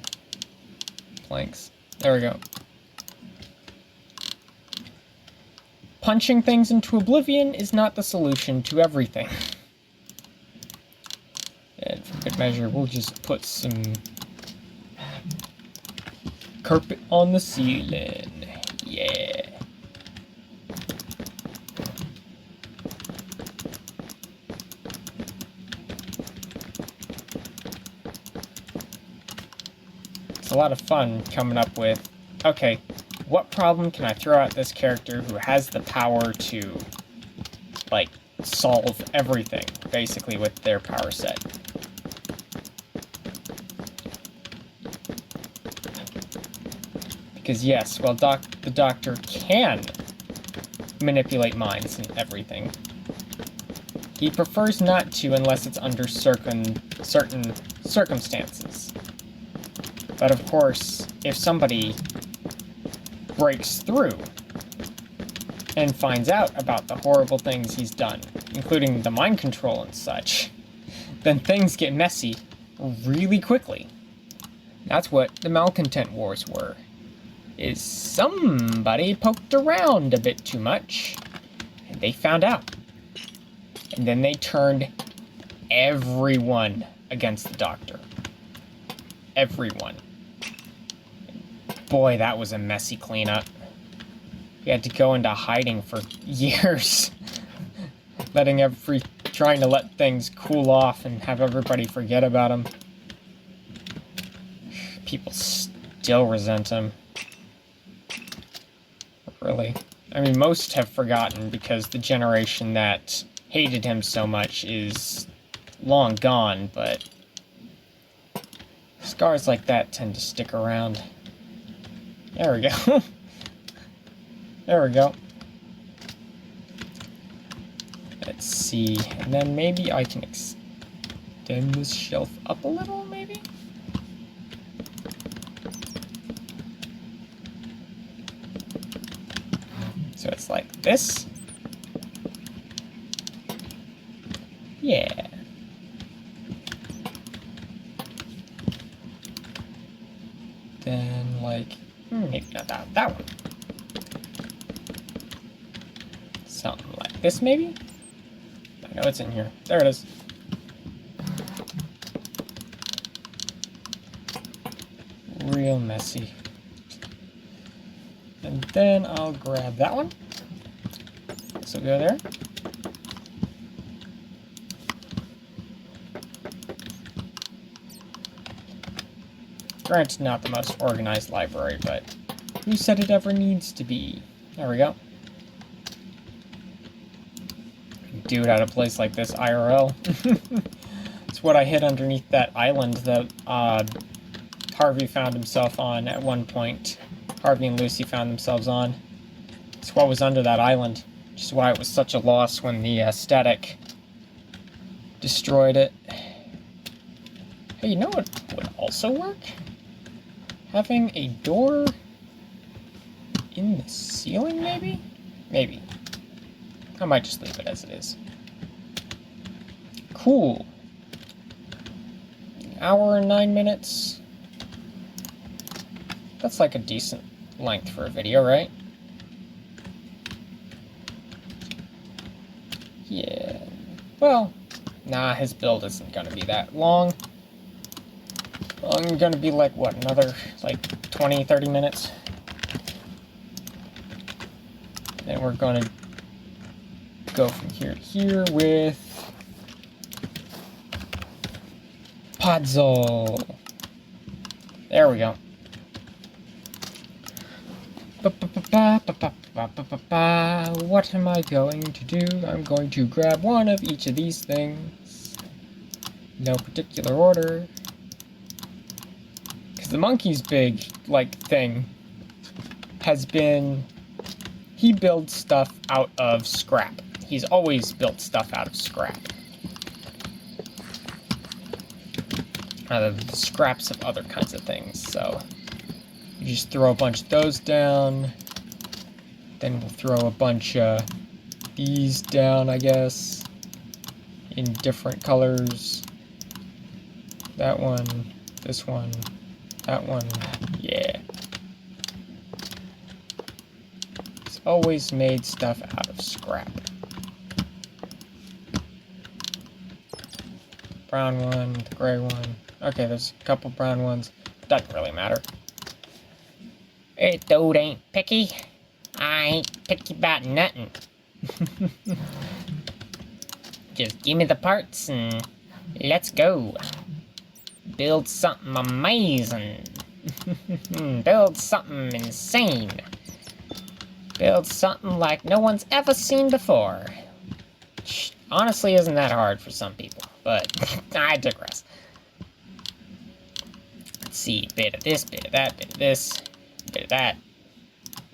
planks. There we go. Punching things into oblivion is not the solution to everything. And for good measure, we'll just put some carpet on the ceiling. Yeah. It's a lot of fun coming up with, okay, what problem can I throw at this character who has the power to, like, solve everything, basically, with their power set. Because yes, while the Doctor can manipulate minds and everything, he prefers not to unless it's under certain circumstances. But of course, if somebody breaks through and finds out about the horrible things he's done, including the mind control and such, then things get messy really quickly. That's what the Malcontent Wars were. Is somebody poked around a bit too much, and they found out. And then they turned everyone against the Doctor. Everyone. Boy, that was a messy cleanup. We had to go into hiding for years. Trying to let things cool off and have everybody forget about him. People still resent him. Really. I mean, most have forgotten because the generation that hated him so much is long gone, but scars like that tend to stick around. There we go. There we go. Let's see. And then maybe I can extend this shelf up a little, maybe? So it's like this. Yeah. Then, like, maybe not that one. Something like this, maybe? I know it's in here. There it is. Real messy. And then I'll grab that one. This will go there. Granted, not the most organized library, but who said it ever needs to be? There we go. Do it at a place like this IRL. It's what I hid underneath that island that Harvey found himself on at one point. Harvey and Lucy found themselves on. It's what was under that island. Which is why it was such a loss when the static destroyed it. Hey, you know what would also work? Having a door in the ceiling, maybe? Maybe. I might just leave it as it is. Cool. An hour and 9 minutes. That's like a decent length for a video, right? Yeah. Well, nah, his build isn't gonna be that long. I'm gonna be like, what, another, like, 20, 30 minutes? Then we're gonna go from here to here with Podzol. There we go. What am I going to do? I'm going to grab one of each of these things. No particular order. Because the monkey's big, like, thing has been... He builds stuff out of scrap. He's always built stuff out of scrap. Out of the scraps of other kinds of things, so... You just throw a bunch of those down. Then we'll throw a bunch of these down, I guess. in different colors. That one, this one, that one, yeah. He's always made stuff out of scrap. Brown one, the gray one. Okay, there's a couple brown ones. Doesn't really matter. Hey, dude ain't picky. I ain't picky about nothing. Just give me the parts and let's go. Build something amazing. Build something insane. Build something like no one's ever seen before. Which honestly isn't that hard for some people, but I digress. Let's see, bit of this, bit of that, bit of this, bit of that,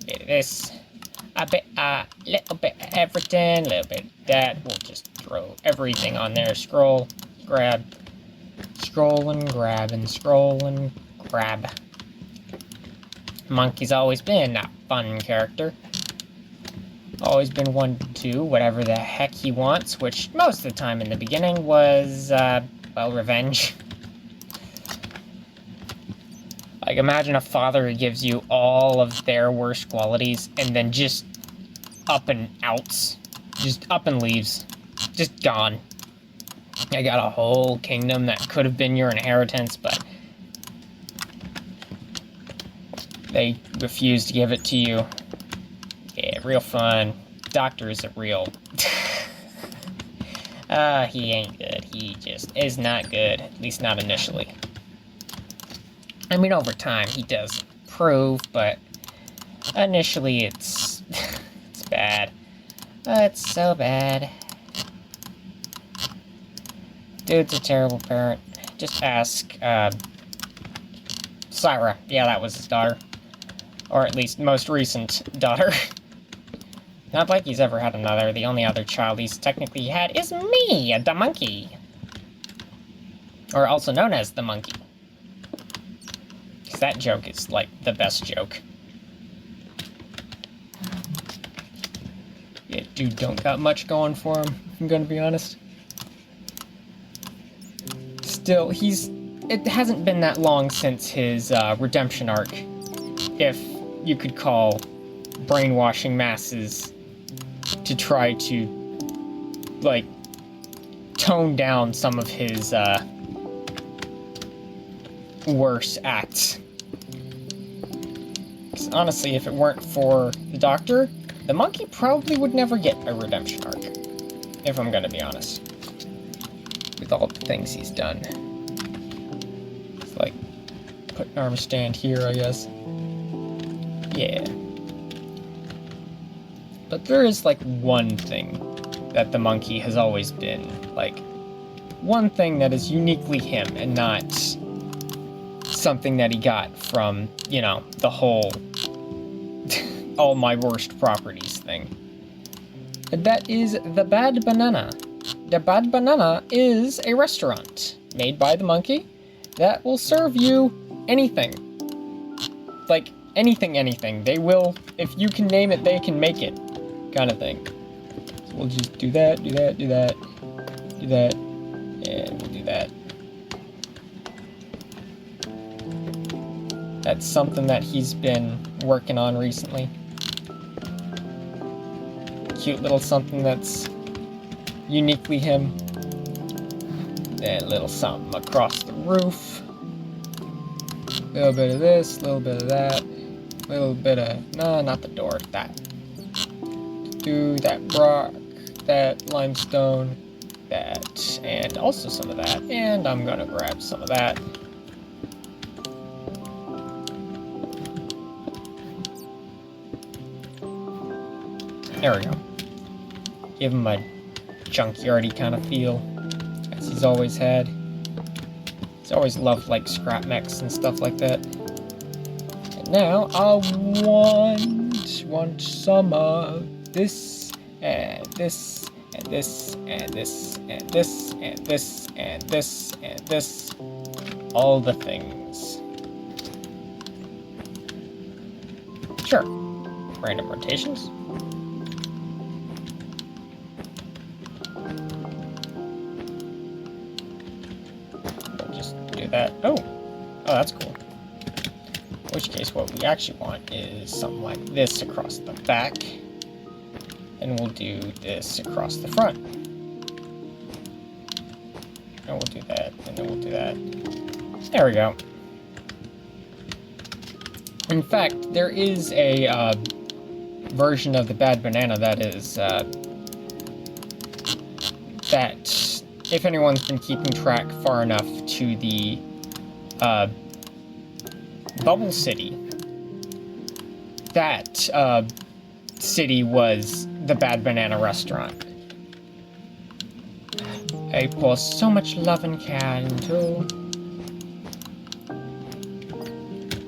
bit of this. A little bit of everything, a little bit of that. We'll just throw everything on there. Scroll, grab, scroll and grab, and scroll and grab. Monkey's always been a fun character. Always been one to do whatever the heck he wants, which most of the time in the beginning was, well, revenge. Like, imagine a father who gives you all of their worst qualities and then just up and outs. Just up and leaves. Just gone. I got a whole kingdom that could have been your inheritance, but they refused to give it to you. Yeah, real fun. Doctor is a real... he ain't good. He just is not good. At least not initially. I mean, over time, he does improve, but initially it's... it's bad. It's so bad. Dude's a terrible parent. Just ask, Syra. Yeah, that was his daughter. Or at least most recent daughter. Not like he's ever had another. The only other child he's technically had is me, the monkey. Or also known as the monkey. Because that joke is, like, the best joke. Yeah, dude don't got much going for him, if I'm gonna be honest. Still, it hasn't been that long since his, redemption arc. If you could call brainwashing masses to try to, like, tone down some of his, worse acts. Because honestly, if it weren't for the doctor, the monkey probably would never get a redemption arc. If I'm gonna be honest. With all the things he's done. It's like, put an arm stand here, I guess. Yeah. But there is, like, one thing that the monkey has always been, like, one thing that is uniquely him and not something that he got from, you know, the whole all my worst properties thing. And that is the Bad Banana. The Bad Banana is a restaurant made by the monkey that will serve you anything. Like, anything. They will, if you can name it, they can make it. Kind of thing. So we'll just do that, do that, do that, do that, and we'll do that. That's something that he's been working on recently. Cute little something that's uniquely him. Then a little something across the roof. A little bit of this, a little bit of that. A little bit of, no, not the door, that. Do that rock, that limestone, that, and also some of that. And I'm gonna grab some of that. There we go. Give him a junkyardy kind of feel, as he's always had. He's always loved, like, scrap mechs and stuff like that. And now I want some of this, and this, and this, and this, and this, and this, and this, and this. All the things. Sure. Random rotations. do that. Oh, that's cool. In which case, what we actually want is something like this across the back. And we'll do this across the front. And we'll do that, and then we'll do that. There we go. In fact, there is a version of the Bad Banana that is, that, if anyone's been keeping track far enough to the, Bubble City, that, city was the Bad Banana restaurant. I pour so much love and care into.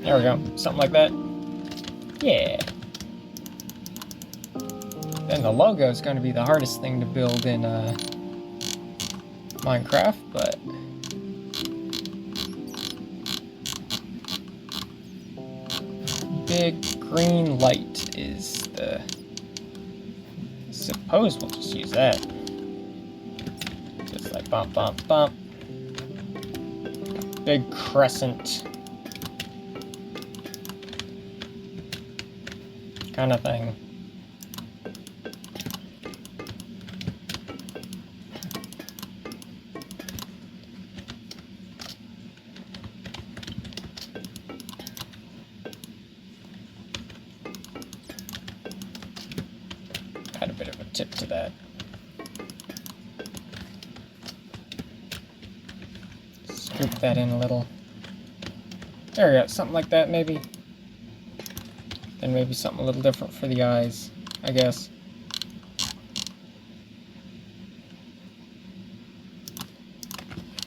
There we go, something like that. Yeah. Then the logo is going to be the hardest thing to build in Minecraft, but big green light is the. Suppose we'll just use that. Just like bump, bump, bump. Big crescent kind of thing. Add a bit of a tip to that. Scoop that in a little. There we go, something like that maybe. Then maybe something a little different for the eyes, I guess.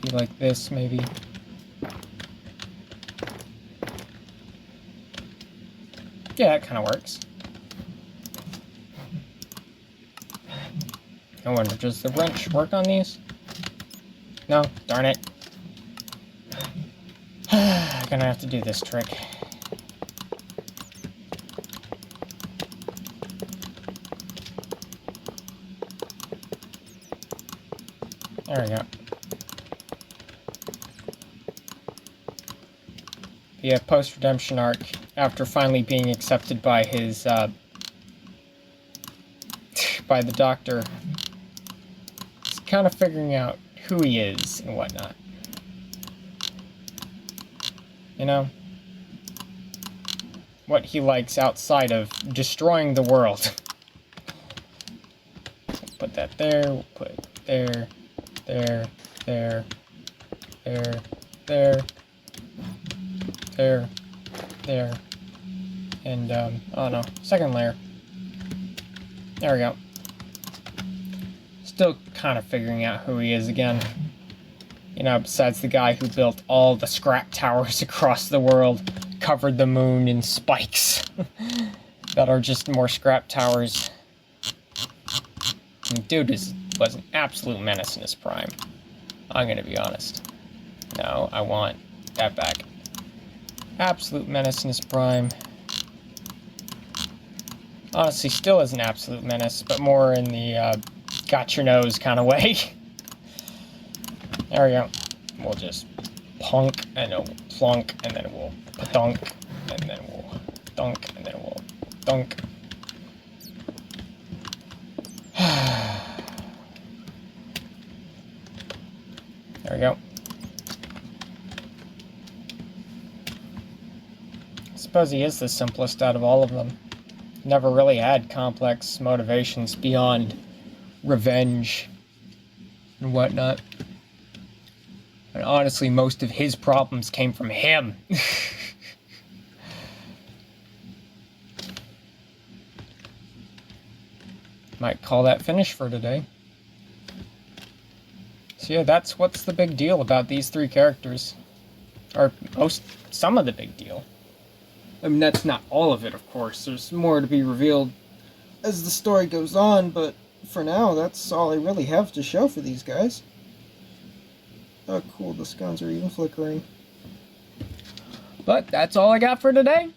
Be like this maybe. Yeah, that kind of works. I wonder, does the wrench work on these? No? Darn it. I'm gonna have to do this trick. There we go. The post-redemption arc, after finally being accepted by his, by the doctor, is kind of figuring out who he is and whatnot. You know? What he likes outside of destroying the world. Put that there, we'll put it there, there, there, there, there, there, there, and, oh no, second layer. There we go. Still kind of figuring out who he is again. You know, besides the guy who built all the scrap towers across the world, covered the moon in spikes that are just more scrap towers. And dude was an absolute menace in his prime. I'm gonna be honest. No, I want that back. Absolute menace in his prime. Honestly, still is an absolute menace, but more in the got your nose kind of way. There we go. We'll just plunk, and then we'll plunk, and then we'll dunk, and then we'll dunk, and then we'll dunk. There we go. I suppose he is the simplest out of all of them. Never really had complex motivations beyond revenge and whatnot. And honestly, most of his problems came from him. Might call that finish for today. So yeah, that's what's the big deal about these three characters. Or some of the big deal. I mean, that's not all of it, of course. There's more to be revealed as the story goes on, but for now, that's all I really have to show for these guys. Oh, cool, the scones are even flickering. But that's all I got for today.